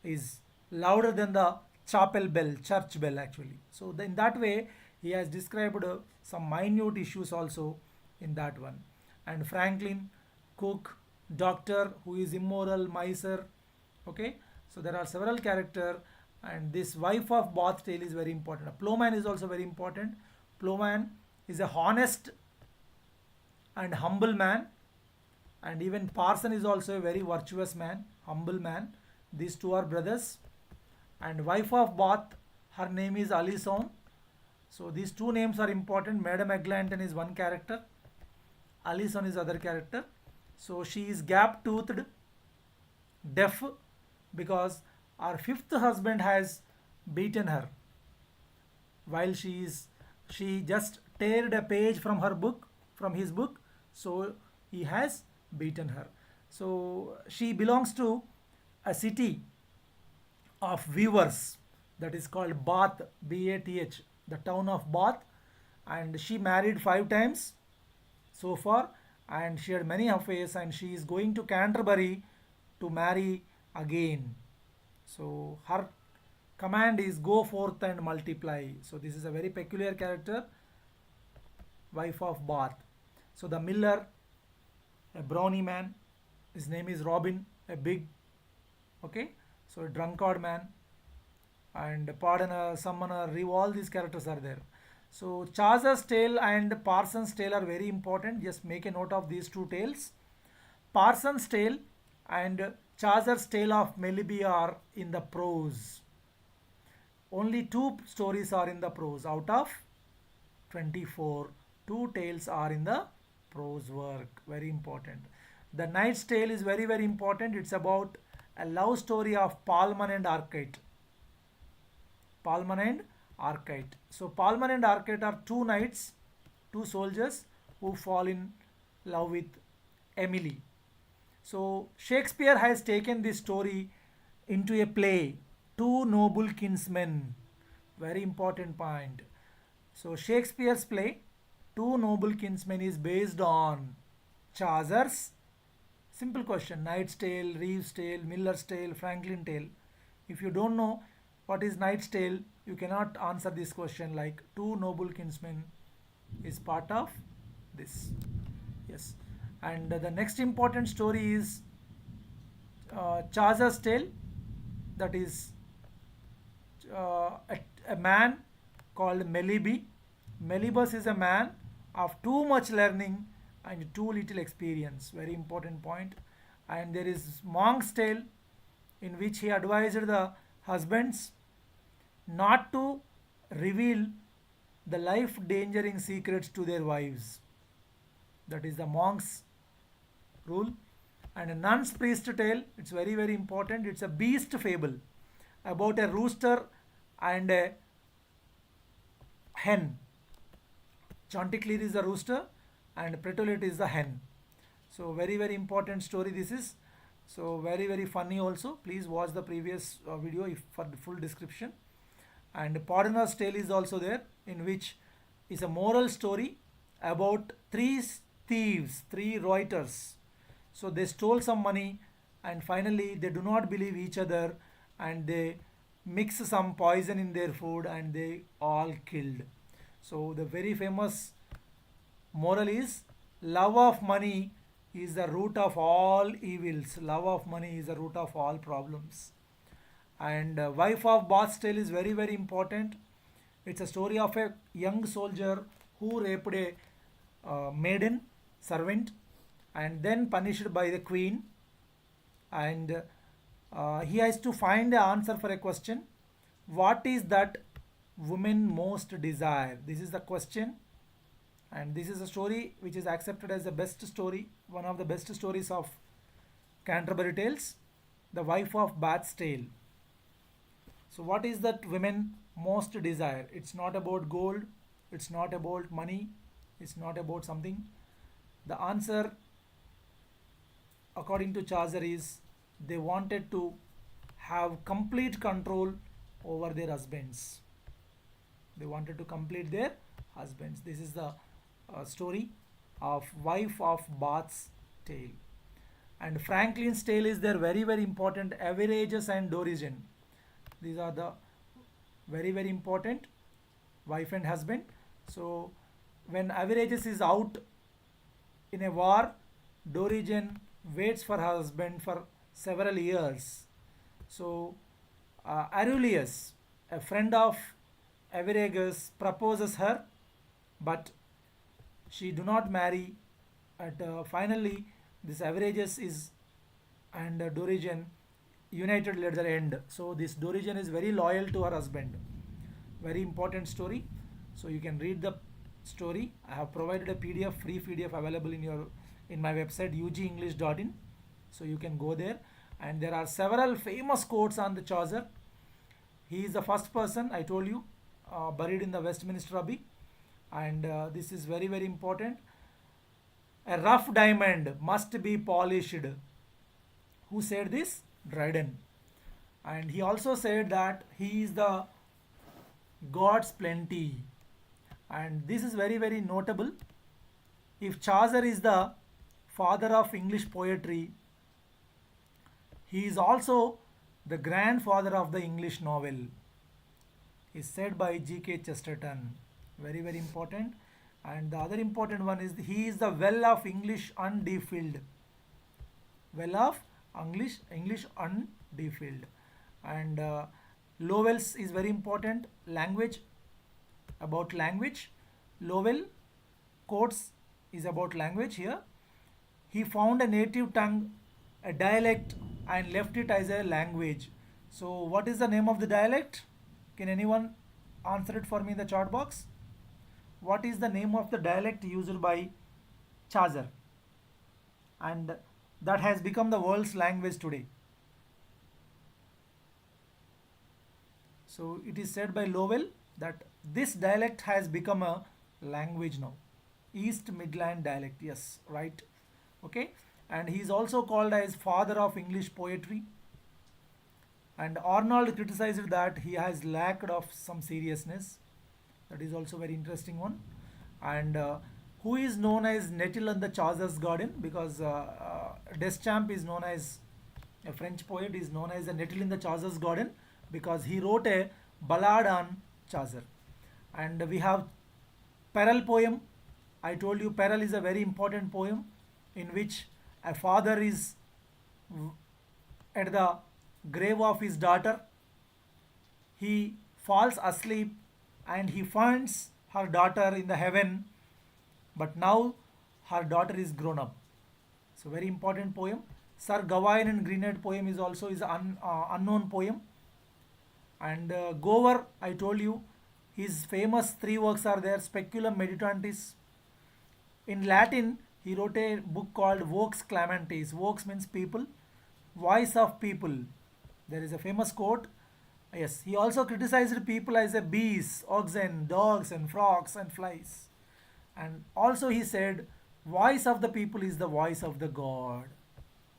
is louder than the chapel bell, church bell actually. So in that way, he has described some minute issues also in that one. And Franklin, cook, doctor who is immoral, miser. Okay, so there are several characters, and this wife of Bath tale is very important. A plowman is also very important. Plowman is a honest and humble man, and even parson is also a very virtuous man, humble man. These two are brothers. And wife of Bath, her name is Alison. So these two names are important. Madam Eglanton is one character, Alison is other character. So she is gap toothed, deaf, because her fifth husband has beaten her while she just teared a page from her book, from his book. So he has beaten her. So she belongs to a city of weavers, that is called Bath, Bath, the town of Bath. And she married 5 times so far, and she had many affairs, and she is going to Canterbury to marry again. So her command is go forth and multiply. So this is a very peculiar character, wife of Bath. So the miller, a brawny man, his name is Robin, a big, okay, so a drunkard man, and pardoner, summoner, all these characters are there. So Chaucer's tale and Parsons' tale are very important. Just make a note of these two tales. Parsons' tale and Chaucer's tale of Melibea are in the prose. Only two stories are in the prose out of 24. Two tales are in the prose work. Very important. The Knight's Tale is very, very important. It's about a love story of Palman and Arcite. Palman and Arcite. So Palman and Arcite are two knights, two soldiers who fall in love with Emily. So Shakespeare has taken this story into a play, Two Noble Kinsmen. Very important point. So Shakespeare's play, Two Noble Kinsmen, is based on Chaucer's simple question, Knight's Tale, Reeve's Tale, Miller's Tale, Franklin Tale. If you don't know what is Knight's Tale, you cannot answer this question like Two Noble Kinsmen is part of this. Yes. And the next important story is Chaucer's Tale, that is a man called Melibea. Melibus is a man of too much learning and too little experience. Very important point. And there is Monk's Tale, in which he advised the husbands not to reveal the life endangering secrets to their wives. That is the monk's rule. And a nun's priest tale, it's very, very important. It's a beast fable about a rooster and a hen. Chanticleer is the rooster and Pretolite is the hen. So very, very important story this is. So very, very funny also. Please watch the previous video if for the full description. And Pardoner's Tale is also there, in which is a moral story about three thieves, three reuters. So they stole some money and finally they do not believe each other and they mix some poison in their food and they all killed. So the very famous moral is love of money is the root of all evils. Love of money is the root of all problems. And Wife of Bath's Tale is very, very important. It's a story of a young soldier who raped a maiden servant and then punished by the queen. And he has to find the answer for a question. What is that women most desire? This is the question. And this is a story which is accepted as the best story, one of the best stories of Canterbury Tales, The Wife of Bath's Tale. So what is that women most desire? It's not about gold, it's not about money, it's not about something. The answer according to Chaucer is they wanted to have complete control over their husbands. They wanted to complete their husbands. This is the story of Wife of Bath's Tale. And Franklin's Tale is their very, very important, Averages and Dorigen. These are the very, very important, wife and husband. So when Averages is out in a war, Dorigen waits for her husband for several years. So Aurelius, a friend of Averages, proposes her, but she do not marry. At finally, this Averages is and Dorigen united at the end. So this Dorigen is very loyal to her husband. Very important story. So you can read the story. I have provided a PDF, free PDF available in my website ugenglish.in. So you can go there. And there are several famous quotes on the Chaucer. He is the first person, I told you, buried in the Westminster Abbey. And this is very, very important. A rough diamond must be polished. Who said this? Dryden. And he also said that he is the God's plenty. And this is very, very notable. If Chaucer is the father of English poetry, he is also the grandfather of the English novel. Is said by G.K. Chesterton. Very, very important. And the other important one is he is the well of English undefiled. Well of English undefiled. And Lowell's is very important. Language about language. Lowell quotes is about language here. He found a native tongue, a dialect, and left it as a language. So, what is the name of the dialect? Can anyone answer it for me in the chat box? What is the name of the dialect used by Chaucer? And that has become the world's language today. So it is said by Lowell that this dialect has become a language now. East Midland dialect, yes, right. Okay, and he is also called as father of English poetry. And Arnold criticized that he has lacked of some seriousness. That is also very interesting one. And who is known as Nettle in the Chaucer's Garden? Because Deschamps is known as a French poet, is known as a Nettle in the Chaucer's Garden because he wrote a ballad on Chaucer. And we have Peril poem. I told you Peril is a very important poem in which a father is at the grave of his daughter. He falls asleep and he finds her daughter in the heaven, but now her daughter is grown up. So very important poem. Sir Gawain and Greenhead poem is also is unknown poem. And Gower, I told you, his famous three works are there: Speculum Meditantis. In Latin, he wrote a book called Vox Clamantis. Vox means people, voice of people. There is a famous quote. Yes, he also criticized people as a bees, oxen, dogs, and frogs and flies. And also he said, voice of the people is the voice of the God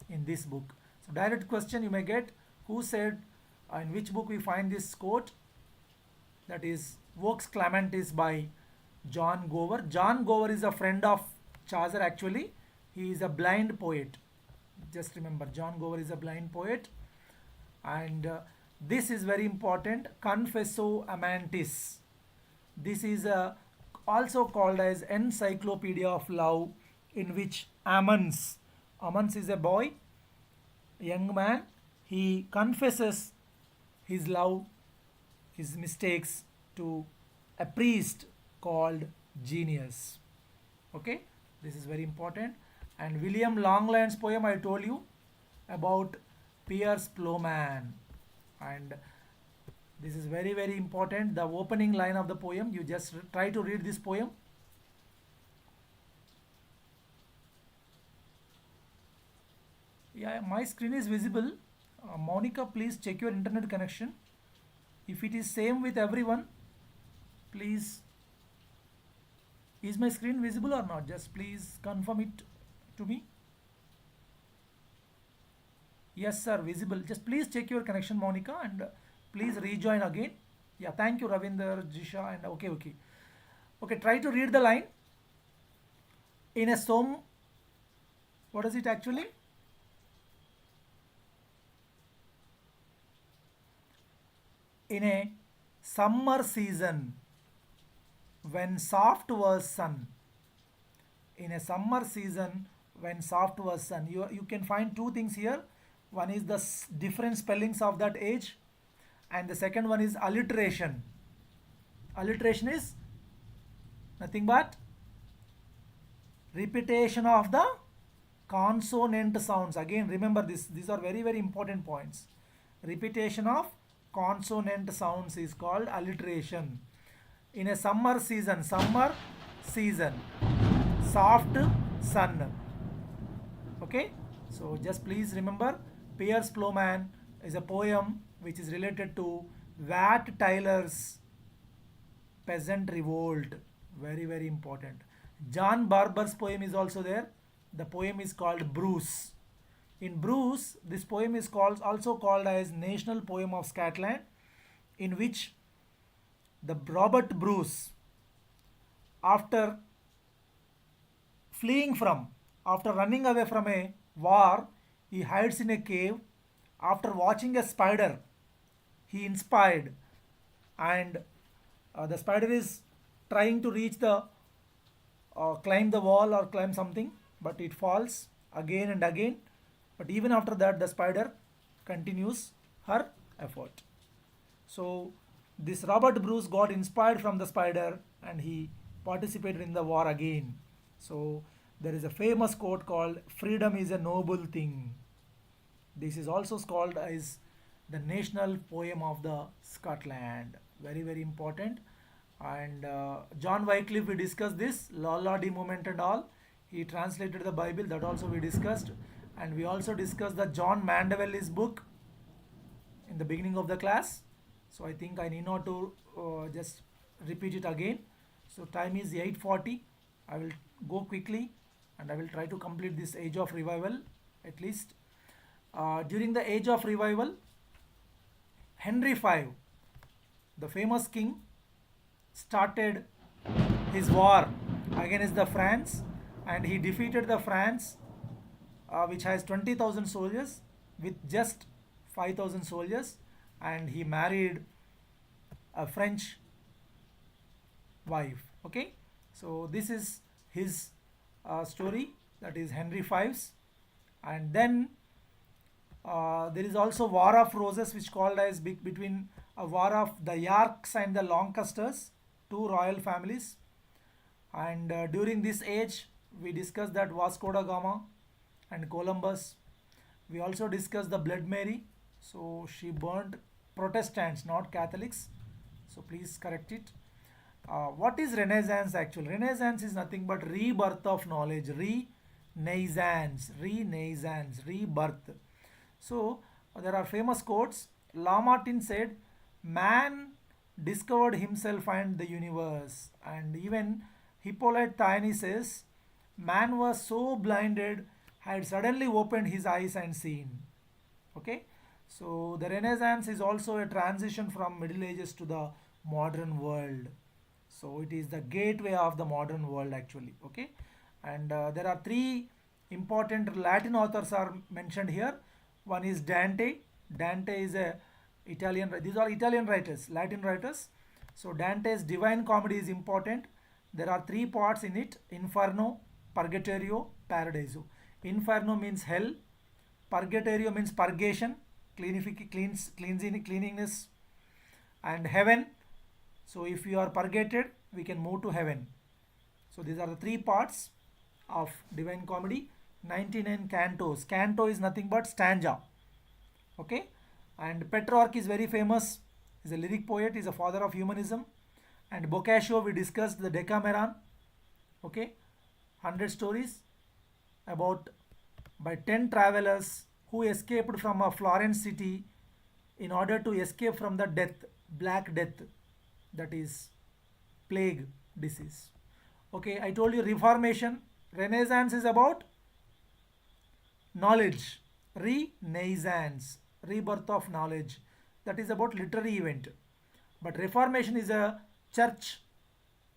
in this book. So direct question you may get, who said, in which book we find this quote? That is Vox Clamantis by John Gower. John Gower is a friend of Chaucer actually. He is a blind poet. Just remember, John Gower is a blind poet. And this is very important, Confesso Amantis. This is also called as Encyclopedia of Love, in which Amans is a boy, young man. He confesses his love, his mistakes to a priest called Genius. Okay, this is very important. And William Longland's poem I told you about Piers Plowman, and this is very very important. The opening line of the poem, you just try to read this poem. Yeah, my screen is visible. Monica, please check your internet connection. If it is same with everyone, please, is my screen visible or not? Just please confirm it to me. Yes sir, visible. Just please check your connection, Monica, and please rejoin again. Yeah, thank you Ravinder, Jisha, and okay, try to read the line. In a what is it actually? In a summer season when soft was sun. In a summer season when soft was sun. You can find two things here. One is the different spellings of that age, and the second one is alliteration. Alliteration is nothing but repetition of the consonant sounds. Again, remember this, these are very very important points. Repetition of consonant sounds is called alliteration. In a summer season, soft sun. Okay, so just please remember, Piers Plowman is a poem which is related to Wat Tyler's peasant revolt. Very very important. John Barber's poem is also there. The poem is called Bruce. In Bruce, this poem is also called as National Poem of Scotland, in which the Robert Bruce, after running away from a war, he hides in a cave. After watching a spider, he inspired, and the spider is trying to reach climb the wall or climb something, but it falls again and again. But even after that, the spider continues her effort. So This Robert Bruce got inspired from the spider and he participated in the war again. So there is a famous quote called freedom is a noble thing. This is also called as the national poem of the Scotland. Very, very important. And John Wycliffe, we discussed this, Lola de Moment and all. He translated the Bible, that also we discussed. And we also discussed the John Mandeville's book in the beginning of the class. So I think I need not to just repeat it again. So time is 8:40. I will go quickly and I will try to complete this age of revival at least. During the age of revival, Henry V, the famous king, started his war against the France, and he defeated the France, which has 20,000 soldiers, with just 5,000 soldiers, and he married a French wife. Okay, so this is his story, that is Henry V's. And then there is also War of Roses, which called as between a war of the Yorks and the Lancasters, two royal families. And during this age, we discussed that Vasco da Gama and Columbus. We also discussed the Blood Mary. So she burned Protestants, not Catholics. So please correct it. What is Renaissance actually? Renaissance is nothing but rebirth of knowledge. Renaissance, rebirth. So there are famous quotes. Lamartine said, "Man discovered himself and the universe." And even Hippolyte Taine says, "Man was so blinded, had suddenly opened his eyes and seen." Okay, so the Renaissance is also a transition from Middle Ages to the modern world. So it is the gateway of the modern world actually. Okay, and there are three important Latin authors are mentioned here. One is Dante. Dante is a Italian. These are Italian writers, Latin writers. So Dante's Divine Comedy is important. There are three parts in it: Inferno, Purgatorio, Paradiso. Inferno means hell. Purgatorio means purgation, cleanliness, and heaven. So if you are purgated, we can move to heaven. So these are the three parts of Divine Comedy. 99 cantos. Canto is nothing but stanza. Okay, and Petrarch is very famous. He's a lyric poet. He's a father of humanism. And Boccaccio, we discussed the Decameron. Okay, 100 stories about by 10 travelers who escaped from a Florence city in order to escape from the death, Black Death, that is plague disease. Okay, I told you Reformation. Renaissance is about knowledge. Renaissance, rebirth of knowledge, that is about literary event. But Reformation is a church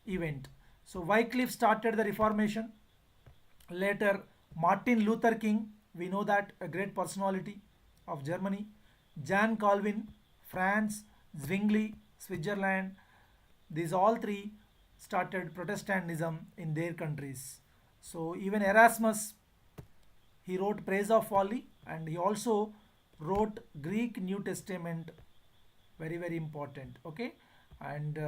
event. So Wycliffe started the Reformation. Later Martin Luther King, we know that, a great personality of Germany. John Calvin, France. Zwingli, Switzerland. These all three started Protestantism in their countries. So even Erasmus, he wrote Praise of Folly, and he also wrote Greek New Testament. Very, very important. Okay, and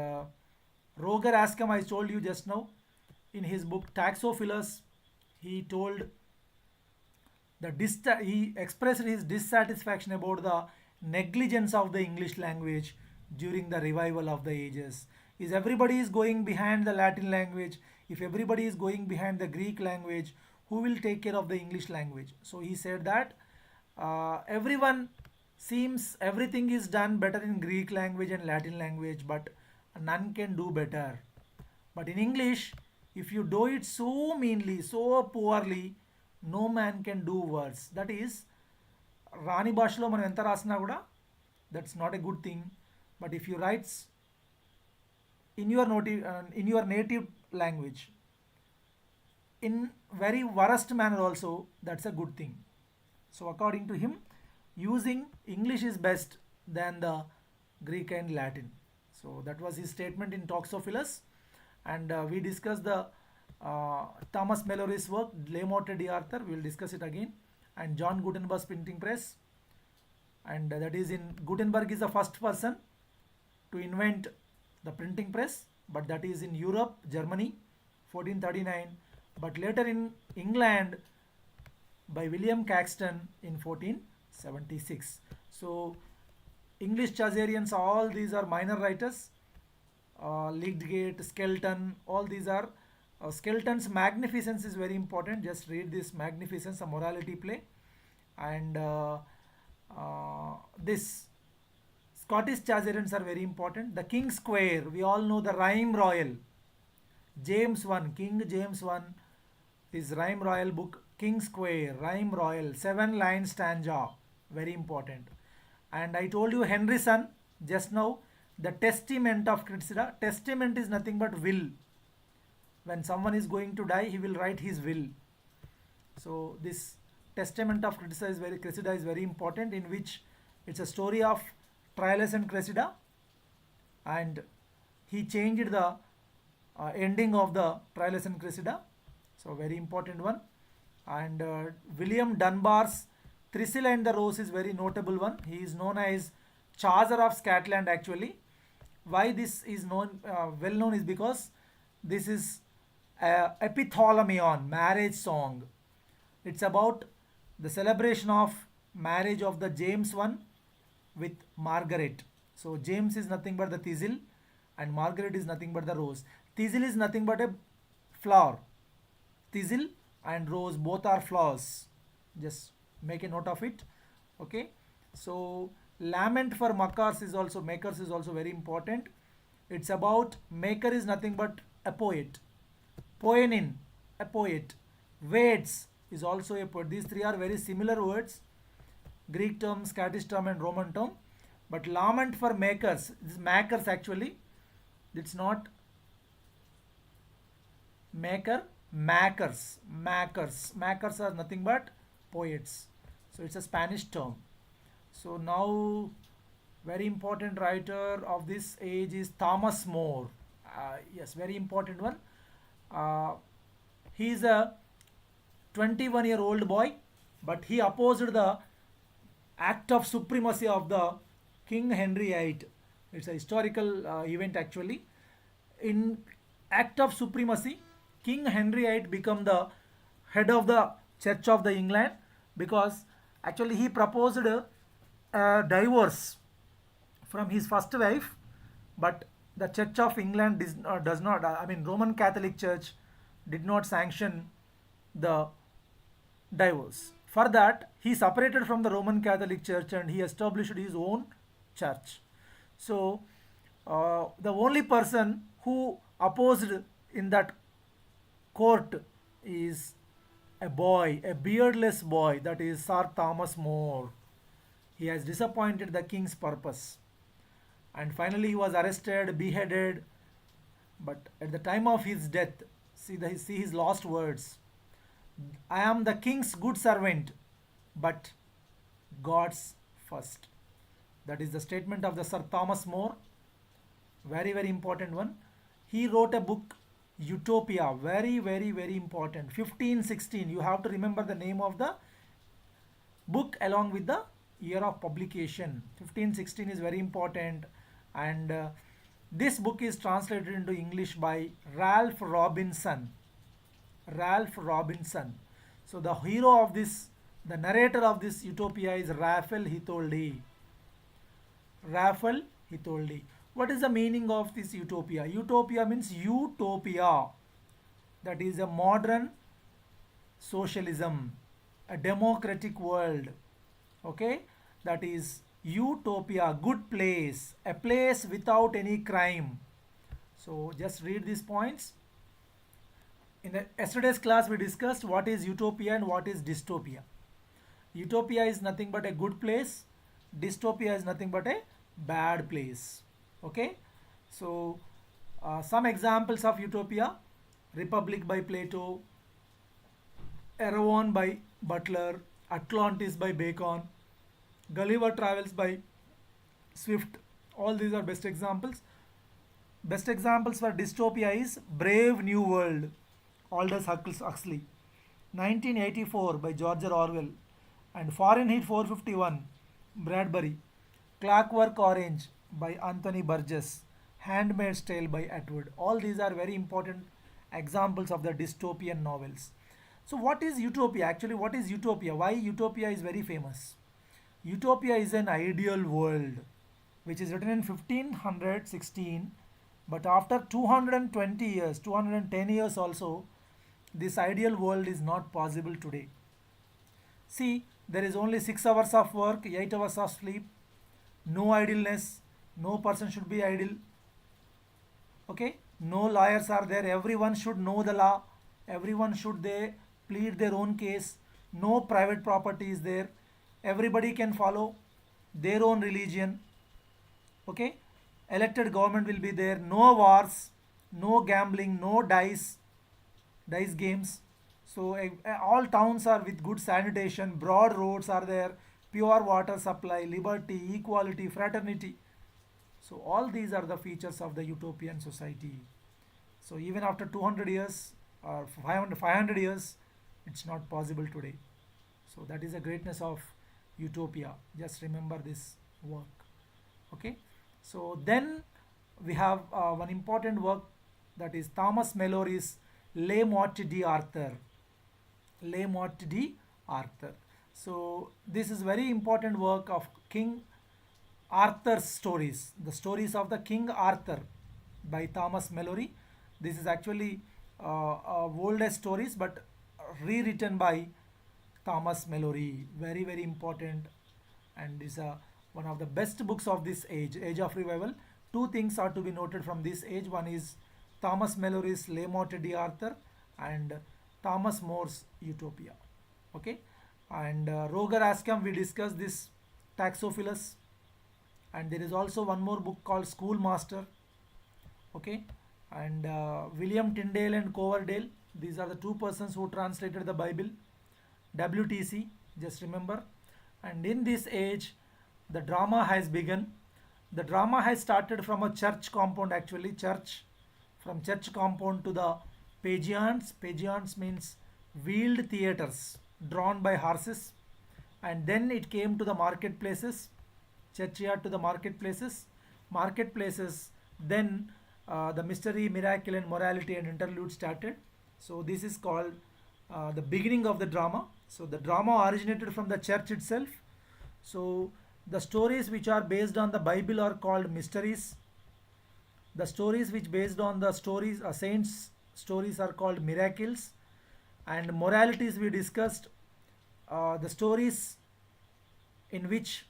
Roger Ascham, I told you just now, in his book Taxophilus, he told he expressed his dissatisfaction about the negligence of the English language during the revival of the ages. Is everybody is going behind the Latin language? If everybody is going behind the Greek language, who will take care of the English language? So he said that everyone seems everything is done better in Greek language and Latin language, but none can do better. But in English, if you do it so meanly, so poorly, no man can do worse. That is, రాని భాషలో మనం ఎంత రాసినా కూడా that's not a good thing. But if you write in your native language in very worst manner also, that's a good thing. So according to him, using English is best than the Greek and Latin. So that was his statement in Toxophilus. And we discussed the Thomas Mallory's work, Le Morte d'Arthur. We will discuss it again. And John Gutenberg's printing press. And that is in Gutenberg is the first person to invent the printing press, but that is in Europe, Germany, 1439. But later in England by William Caxton in 1476. So English Chaucerians, all these are minor writers. Lydgate, Skelton, all these are Skelton's Magnificence is very important. Just read this Magnificence, a morality play, and this Scottish Chaucerians are very important. The King's Square, we all know the Rhyme Royal. James I, King James I, his Rhyme Royal book, King's Square, Rhyme Royal, 7-line stanza, very important. And I told you Henry's son just now, the Testament of Cressida. Testament is nothing but will. When someone is going to die, he will write his will. So this Testament of Cressida is very important, in which it's a story of Troilus and Cressida, and he changed the ending of the Troilus and Cressida. So very important one. And William Dunbar's Thistle and the Rose is very notable one. He is known as Chaucer of Scotland actually. Why this is known, well known, is because this is epithalamion, marriage song. It's about the celebration of marriage of the James I with Margaret. So James is nothing but the thistle and Margaret is nothing but the rose. Thistle is nothing but a flower. Thistle and rose, both are flowers. Just make a note of it. Okay. So lament for makars is also very important. It's about maker is nothing but a poet. Poenin, a poet. Waits is also a poet. These three are very similar words. Greek term, Scottish term and Roman term. But lament for makers, this makers actually, it's not maker, makers are nothing but poets. So it's a Spanish term. So now very important writer of this age is Thomas More. Yes, very important one. He is a 21-year-old boy, but he opposed the act of supremacy of the King Henry VIII. It's a historical event actually. In act of supremacy, King Henry VIII became the head of the Church of the England, because actually he proposed a divorce from his first wife, but the Church of England does not, Roman Catholic Church did not sanction the divorce. For that, he separated from the Roman Catholic Church and he established his own church. So, the only person who opposed in that court is a boy, a beardless boy, that is Sir Thomas More. He has disappointed the king's purpose. And finally he was arrested, beheaded. But at the time of his death, see his last words. I am the king's good servant, but God's first. That is the statement of the Sir Thomas More. Very, very important one. He wrote a book, Utopia. Very, very, very important. 1516. You have to remember the name of the book along with the year of publication. 1516 is very important. And this book is translated into English by Ralph Robinson. Ralph Robinson. So the hero of this, the narrator of this Utopia is Raphael Hitholdi. Raphael Hitholdi. What is the meaning of this utopia? Utopia means utopia. That is a modern socialism, a democratic world. Okay? That is utopia, good place, a place without any crime. So just read these points. In yesterday's class we discussed what is utopia and what is dystopia. Utopia is nothing but a good place. Dystopia is nothing but a bad place. Okay, so some examples of utopia: Republic by Plato, Erewhon by Butler, Atlantis by Bacon, Gulliver Travels by Swift. All these are best examples. Best examples for dystopia is Brave New World, Aldous Huxley, 1984 by George Orwell, and Fahrenheit 451, Bradbury, Clockwork Orange, by Anthony Burgess, Handmaid's Tale by Atwood. All these are very important examples of the dystopian novels. So what is utopia? Actually, what is utopia? Why utopia is very famous? Utopia is an ideal world which is written in 1516, but after 220 years, 210 years also, this ideal world is not possible today. See, there is only 6 hours of work, 8 hours of sleep, no idleness, no person should be idle, okay? No lawyers are there, everyone should know the law, everyone should they plead their own case, no private property is there, everybody can follow their own religion, okay? Elected government will be there, no wars, no gambling, no dice games. So all towns are with good sanitation, broad roads are there, pure water supply, liberty, equality, fraternity. So all these are the features of the utopian society. So even after 200 years or 500 years, it's not possible today. So that is the greatness of utopia. Just remember this work. Okay. So then we have one important work, that is Thomas Mallory's Les Morts d'Arthur. Les Morts d'Arthur. So this is very important work of King Arthur's stories, the stories of the King Arthur by Thomas Mallory. This is actually oldest stories, but rewritten by Thomas Mallory. Very very important, and is one of the best books of this age of revival. Two things are to be noted from this age. One is Thomas Mallory's Les Morts d'Arthur and Thomas More's Utopia. Okay, and Roger Ascham, we discussed this Taxophilus, and there is also one more book called Schoolmaster. Okay, and William Tyndale and Coverdale, these are the two persons who translated the Bible. WTC, just remember. And in this age, the drama has begun. The drama has started from a church compound, actually church, from church compound to the pageants. Pageants means wheeled theatres drawn by horses, and then it came to the marketplaces, churchyard to the marketplaces. Then the mystery, miracle, and morality and interlude started. So this is called the beginning of the drama. So the drama originated from the church itself. So the stories which are based on the Bible are called mysteries. The stories which based on the stories, saints stories, are called miracles. And moralities we discussed, the stories in which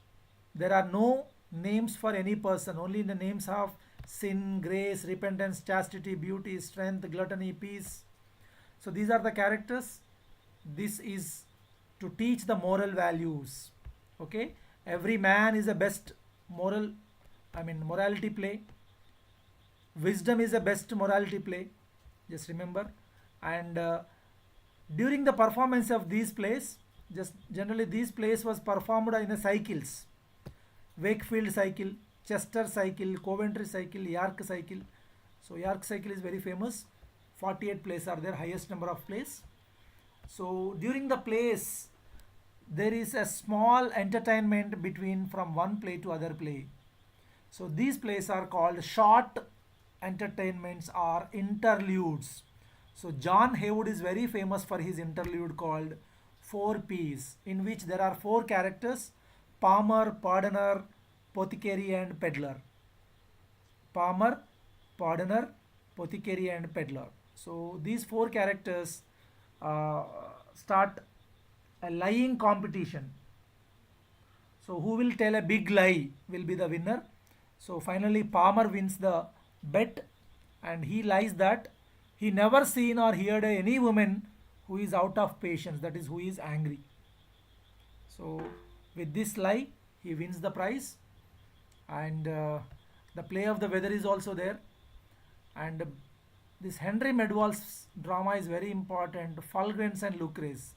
there are no names for any person, only the names of sin, grace, repentance, chastity, beauty, strength, gluttony, peace. So these are the characters. This is to teach the moral values. Okay, every man is a best morality play. Wisdom is a best morality play, just remember. And during the performance of these plays, just generally these plays was performed in the cycles: Wakefield cycle, Chester cycle, Coventry cycle, York cycle. So York cycle is very famous. 48 plays are there, highest number of plays. So during the plays, there is a small entertainment between from one play to other play. So these plays are called short entertainments or interludes. So John Haywood is very famous for his interlude called 4 Ps, in which there are 4 characters: Palmer, Pardoner, Apothecary, and Peddler. Palmer, Pardoner, Apothecary, and Peddler. So these 4 characters start a lying competition. So who will tell a big lie will be the winner. So finally Palmer wins the bet, and he lies that he never seen or heard any woman who is out of patience, that is, who is angry. So with this lie he wins the prize. And the play of the weather is also there. And this Henry Medwall's drama is very important, Fulgence and Lucrece.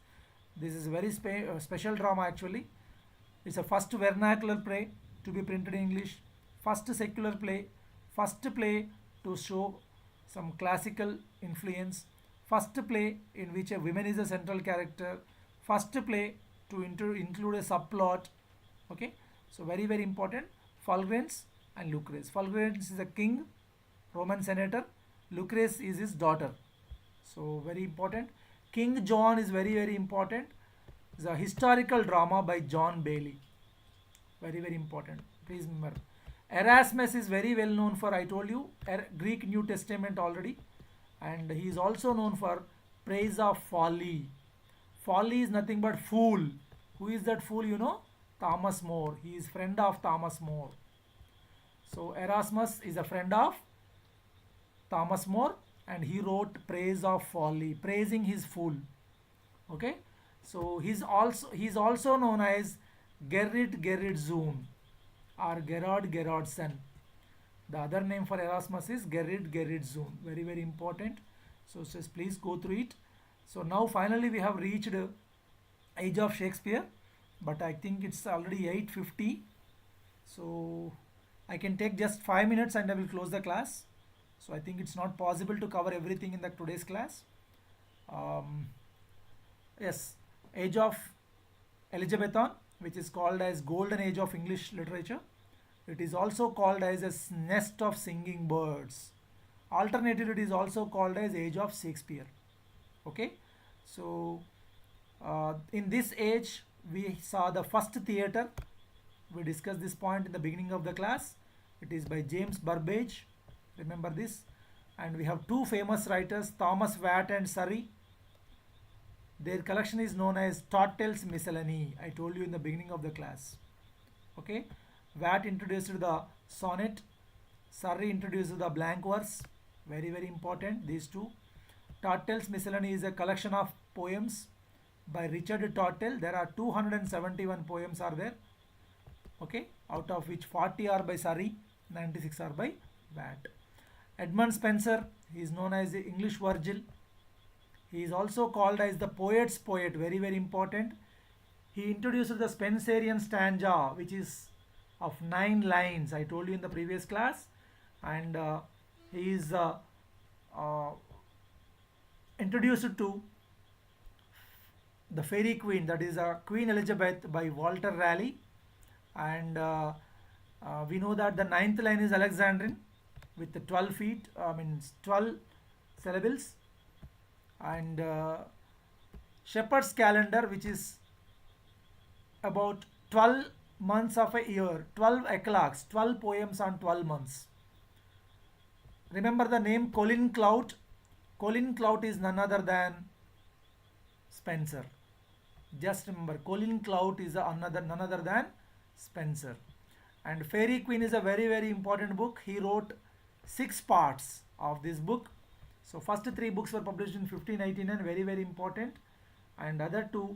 This is very special drama actually. It's a first vernacular play to be printed in English, first secular play, first play to show some classical influence, first play in which a woman is a central character, first play to include a subplot. Okay, so very very important, Fulgence and Lucrece. Fulgurius is a king, Roman senator. Lucrece is his daughter. So very important. King John is very important. It's a historical drama by John Bailey. Very important. Please remember. Erasmus is very well known for, I told you, Greek New Testament already, and he is also known for praise of folly. Folly is nothing but fool. Who is that fool? You know, Thomas More. He is friend of Thomas More. So Erasmus is a friend of Thomas More, and he wrote praise of folly, praising his fool. Okay, so he's also known as Gerrit Zoon or Gerard Gerardson. The other name for Erasmus is Gerrit Zoon. Very important. So just please go through it. So now finally we have reached age of Shakespeare, but I think it's already 8:50. So I can take just 5 minutes and I will close the class. So I think it's not possible to cover everything in the today's class. Um, yes, age of Elizabethan, which is called as golden age of English literature. It is also called as a nest of singing birds. Alternatively, it is also called as age of Shakespeare. Okay, so in this age we saw the first theatre. We discussed this point in the beginning of the class. It is by James Burbage. Remember this. And we have two famous writers, Thomas Watt and Surrey. Their collection is known as Tottel's Miscellany. I told you in the beginning of the class. Okay, Watt introduced the sonnet, Surrey introduced the blank verse. Very important, these two. Tottel's Miscellany is a collection of poems by Richard Tottel. There are 271 poems are there. Okay, out of which 40 are by Surrey, 96 are by Watt. Edmund Spenser, he is known as the English Virgil. He is also called as the poet's poet. Very important. He introduced the Spenserian stanza, which is of 9 lines. I told you in the previous class. And he is uh, introduced to the Fairy Queen, that is Queen Elizabeth by Walter Raleigh. And we know that the ninth line is Alexandrine with the 12 feet, 12 syllables. And Shepherd's Calendar, which is about 12 months of a year, 12 eclogues, 12 poems on 12 months. Remember the name Colin Clout. Colin Clout is none other than Spenser. Just remember, Colin Clout is none other than Spenser. And Fairy Queen is a very important book. He wrote 6 parts of this book. So first 3 books were published in 1589, very important, and other 2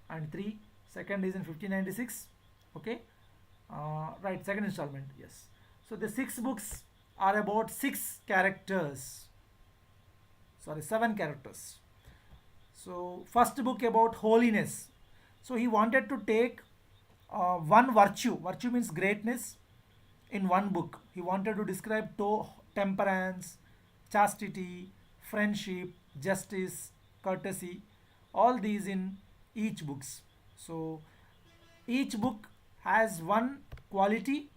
and 3, second is in 1596. Okay, right, second installment, yes. So the 6 books are about 7 characters. So first book about holiness. So he wanted to take one virtue means greatness, in one book. He wanted to describe temperance, chastity, friendship, justice, courtesy, all these in each books. So each book has one quality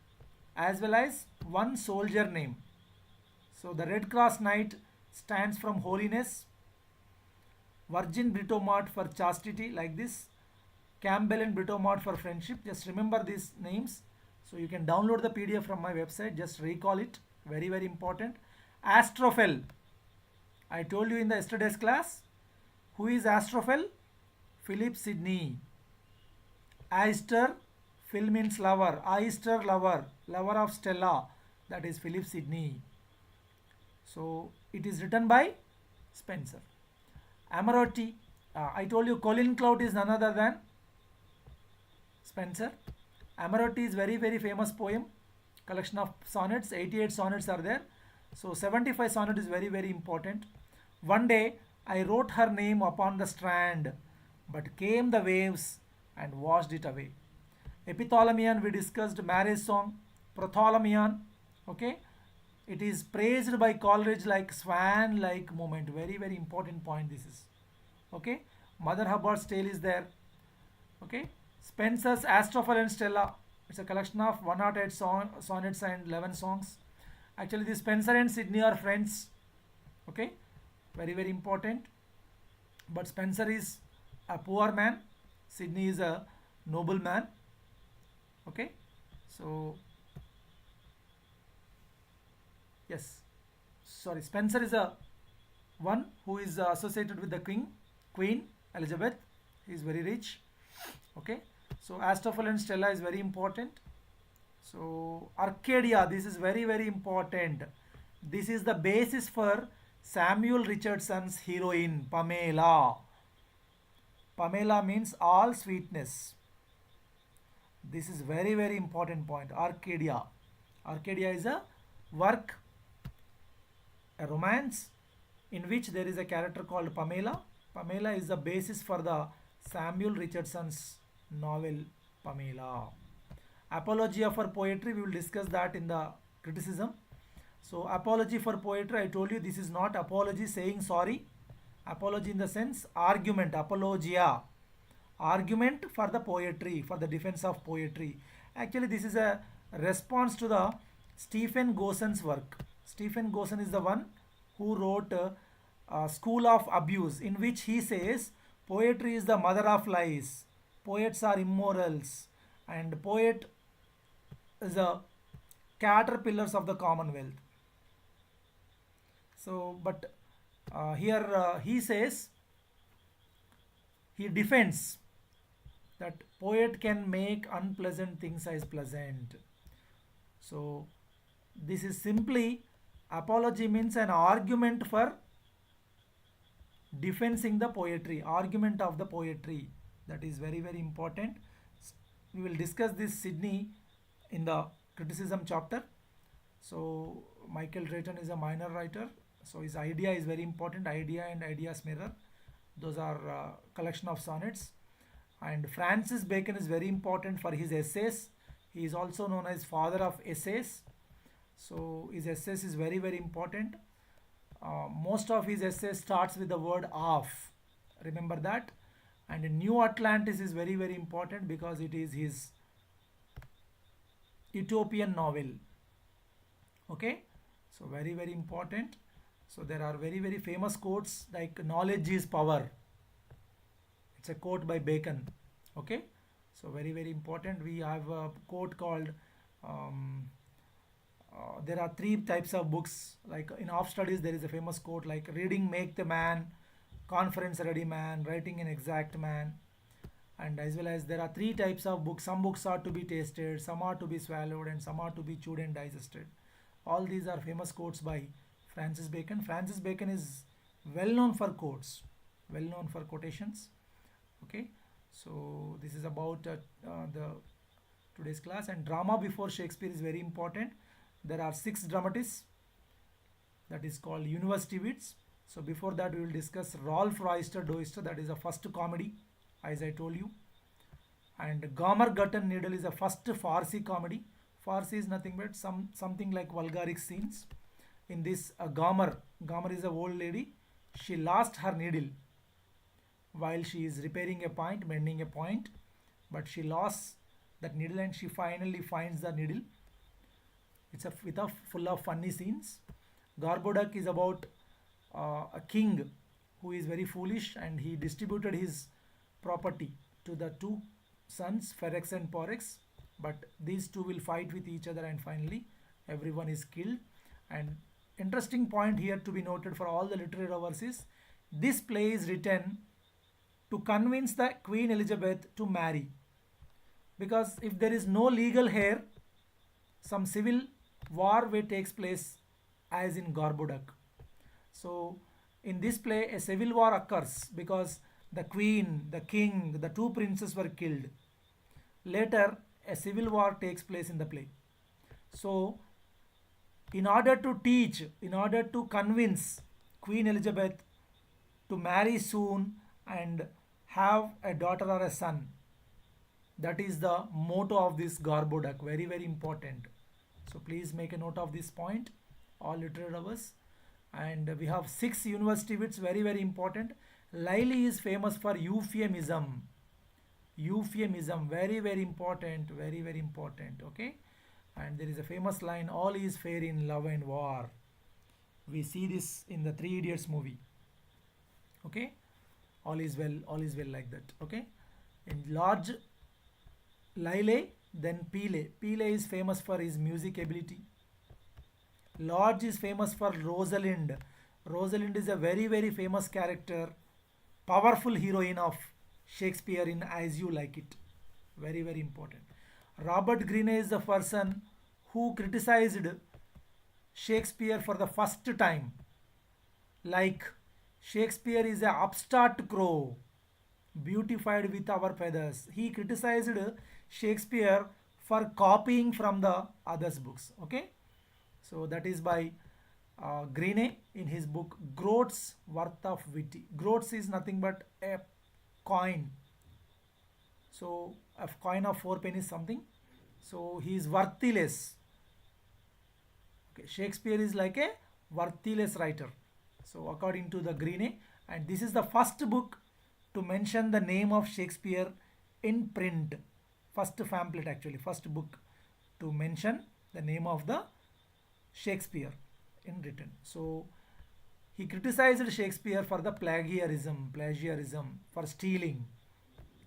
as well as one soldier name. So the Red Cross Knight stands from holiness, Virgin Britomart for chastity, like this, Campbell and Britomart for friendship. Just remember these names. So you can download the PDF from my website. Just recall it. Very important. Astrophel. I told you in the yesterday's class. Who is Astrophel? Philip Sidney. Aister, Phil means lover. Aister, lover of Stella. That is Philip Sidney. So it is written by Spenser. Amoroti. I told you Colin Clout is none other than Spenser. Amoroti is very famous poem. Collection of sonnets. 88 sonnets are there. So 75 sonnet is very important. One day I wrote her name upon the strand, but came the waves and washed it away. Epithalamion, we discussed marriage song. Prothalamion, okay, it is praised by Coleridge like swan like moment. Very important point this is. Okay, Mother Hubbard's tale is there. Okay, Spenser's Astrophel and Stella, It's a collection of 108 sonnets and 11 songs. Actually, the Spencer and Sydney are friends. Okay, very very important. But Spencer is a poor man, Sydney is a noble man. Okay, so yes, sorry, Spencer is a one who is associated with the Queen Elizabeth. He is very rich. Okay, so Astophael and Stella is very important. So Arcadia, this is very very important. This is the basis for Samuel Richardson's heroine Pamela. Pamela means all sweetness. This is very very important point. Arcadia. Arcadia is a work, a romance in which there is a character called Pamela. Pamela is the basis for the Samuel Richardson's novel Pamela. Apologia for poetry, we will discuss that in the criticism. So apology for poetry, I told you this is not apology saying sorry. Apology in the sense argument, apologia. Argument for the poetry, for the defense of poetry. Actually, this is a response to the Stephen Gossen's work. Stephen Gossen is the one who wrote School of Abuse, in which he says poetry is the mother of lies, poets are immorals, and poet is the caterpillars of the commonwealth. So, but here he says, he defends that poet can make unpleasant things as pleasant. So this is simply, apology means an argument for defending the poetry, argument of the poetry. That is very very important. We will discuss this Sydney in the criticism chapter. So Michael Drayton is a minor writer, so his idea is very important. Idea and Ideas Mirror, those are collection of sonnets. And Francis Bacon is very important for his essays. He is also known as father of essays. So his essays is very very important. Most of his essays starts with the word of. Remember that. And New Atlantis is very very important because it is his utopian novel. Okay, so very very important. So there are very very famous quotes like knowledge is power. It's a quote by Bacon. Okay, so very very important. We have a quote called there are three types of books. Like in off studies there is a famous quote like reading make the man, conference ready man, writing an exact man. And as well as there are three types of books. Some books are to be tasted, some are to be swallowed, and some are to be chewed and digested. All these are famous quotes by Francis Bacon. Francis Bacon is well known for quotes, well known for quotations. Okay, so this is about the today's class. And drama before Shakespeare is very important. There are 6 dramatists, that is called university wits. So before that we will discuss Rolf Royster Doister, that is the first comedy, as I told you. And Gomer Gutton Needle is the first Farsi comedy. Farsi is nothing but something like vulgaric scenes. In this Gomer is a old lady. She lost her needle while she is repairing a point, mending a point, but she lost that needle and she finally finds the needle. It's a full of funny scenes. Gorboduc is about a king who is very foolish and he distributed his property to the 2 sons, Ferex and Porrex, but these 2 will fight with each other and finally everyone is killed. And interesting point here to be noted for all the literary lovers is this play is written to convince the Queen Elizabeth to marry, because if there is no legal heir, some civil war way takes place as in Gorboduc. So in this play a civil war occurs because the queen, the king, the 2 princes were killed. Later a civil war takes place in the play. So in order to teach, in order to convince Queen Elizabeth to marry soon and have a daughter or a son, that is the motto of this Gorboduc. Very very important. So please make a note of this point, all literary lovers. And we have 6 university wits, very very important. Lyly is famous for euphemism. Euphemism, very very important, very very important. Okay, and there is a famous line, all is fair in love and war. We see this in the Three Idiots movie. Okay, all is well, like that. Okay, in large Lyle, then Pele. Pele is famous for his music ability. Lodge is famous for Rosalind. Rosalind is a very very famous character, powerful heroine of Shakespeare in As You Like It. Very very important. Robert Greene is the person who criticized Shakespeare for the first time. Like, Shakespeare is a upstart crow, beautified with our feathers. He criticized Shakespeare for copying from the others' books. Okay, so that is by Greene in his book Groats Worth of Witty. Groats is nothing but a coin. So a coin of 4 pennies something. So he is worthless. Okay, Shakespeare is like a worthless writer. So according to the Greene, and this is the first book to mention the name of Shakespeare in print. First pamphlet, actually, first book to mention the name of the Shakespeare in written. So he criticized Shakespeare for the plagiarism, for stealing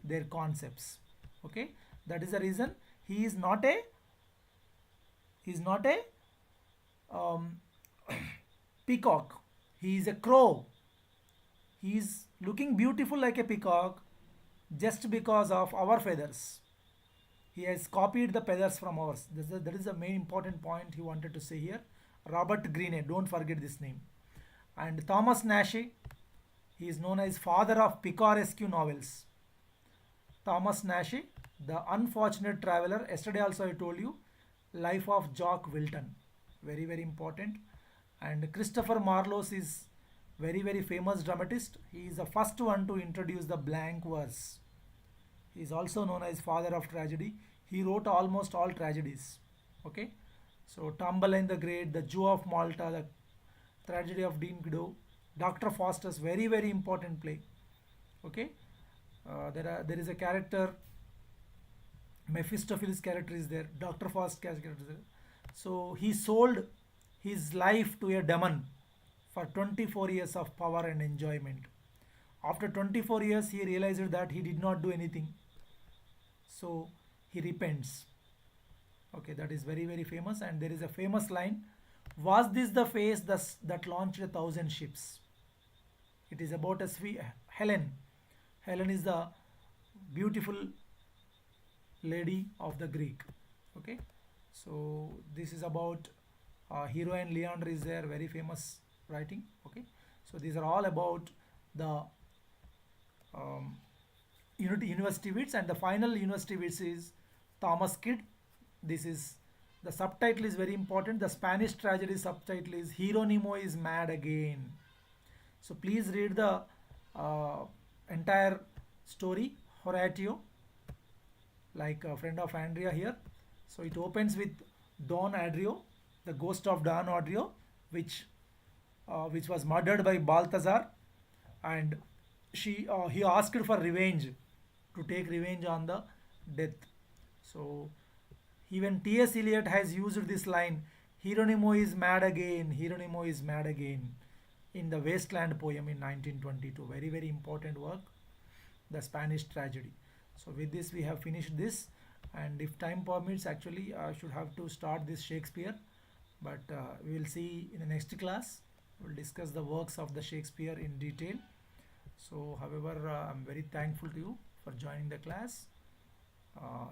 their concepts. Okay, that is the reason he is not a um, peacock. He is a crow. He is looking beautiful like a peacock just because of our feathers. He has copied the feathers from ours. That is the main important point he wanted to say here. Robert Greene, don't forget this name. And Thomas Nashe, he is known as father of picaresque novels. Thomas Nashe, the unfortunate traveler. Yesterday also I told you, life of Jock Wilton, very very important. And Christopher Marlowe is very very famous dramatist. He is the first one to introduce the blank verse. He is also known as father of tragedy. He wrote almost all tragedies. Okay, so Tamburlaine the Great, the Jew of Malta, the tragedy of Dean Widow, Dr. Faustus, very very important play. Okay, there is a character, Mephistopheles character is there, Dr. Faust character is there. So he sold his life to a demon for 24 years of power and enjoyment. After 24 years, he realized that he did not do anything. So he repents. Okay, that is very very famous. And there is a famous line, was this the face that launched 1,000 ships? It is about a Helen. Helen is the beautiful lady of the Greek. Okay, so this is about heroine Leander is there, very famous writing. Okay, so these are all about the um, university wits, and the final university wits is Thomas Kidd. This is the subtitle is very important. The Spanish tragedy subtitle is Hieronimo is mad again. So please read the uh, entire story, Horatio, like a friend of Andrea here. So it opens with Don Adrio, the ghost of Don Adrio, which was murdered by Balthazar, and he asked for revenge, to take revenge on the death. So even T.S. Eliot has used this line, Hieronimo is mad again, Hieronimo is mad again, in the Wasteland poem in 1922. Very very important work, the Spanish tragedy. So with this we have finished this, and if time permits, actually I should have to start this Shakespeare, but we will see in the next class. We will discuss the works of the Shakespeare in detail. So however, I'm very thankful to you for joining the class.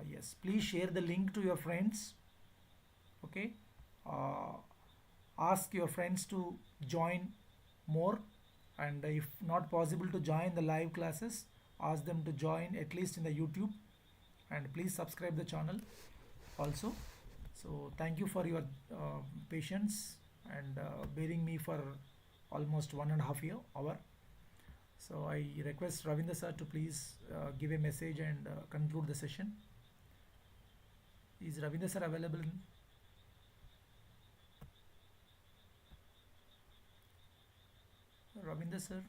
Yes, please share the link to your friends. Okay, uh, ask your friends to join more, and if not possible to join the live classes, ask them to join at least in the YouTube, and please subscribe the channel also. So thank you for your patience and bearing me for almost 1.5 hour. So I request Ravinder sir to please give a message and conclude the session. Is Ravinder sir available? Ravinder sir,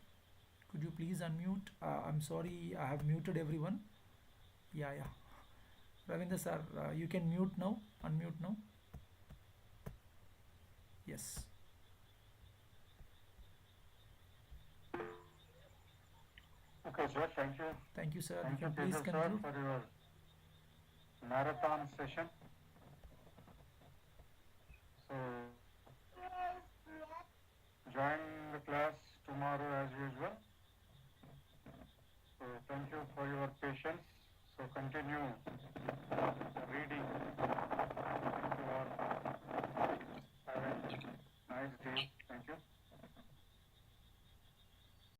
could you please unmute? I'm sorry, I have muted everyone. Yeah, yeah. Ravinder sir, you can mute now, unmute now. Yes. Okay, sir. Thank you. Thank you, sir. You Thank you, can please Tejas sir, conclude. for your marathon session. So, join the class tomorrow as usual. So, thank you for your patience. So, continue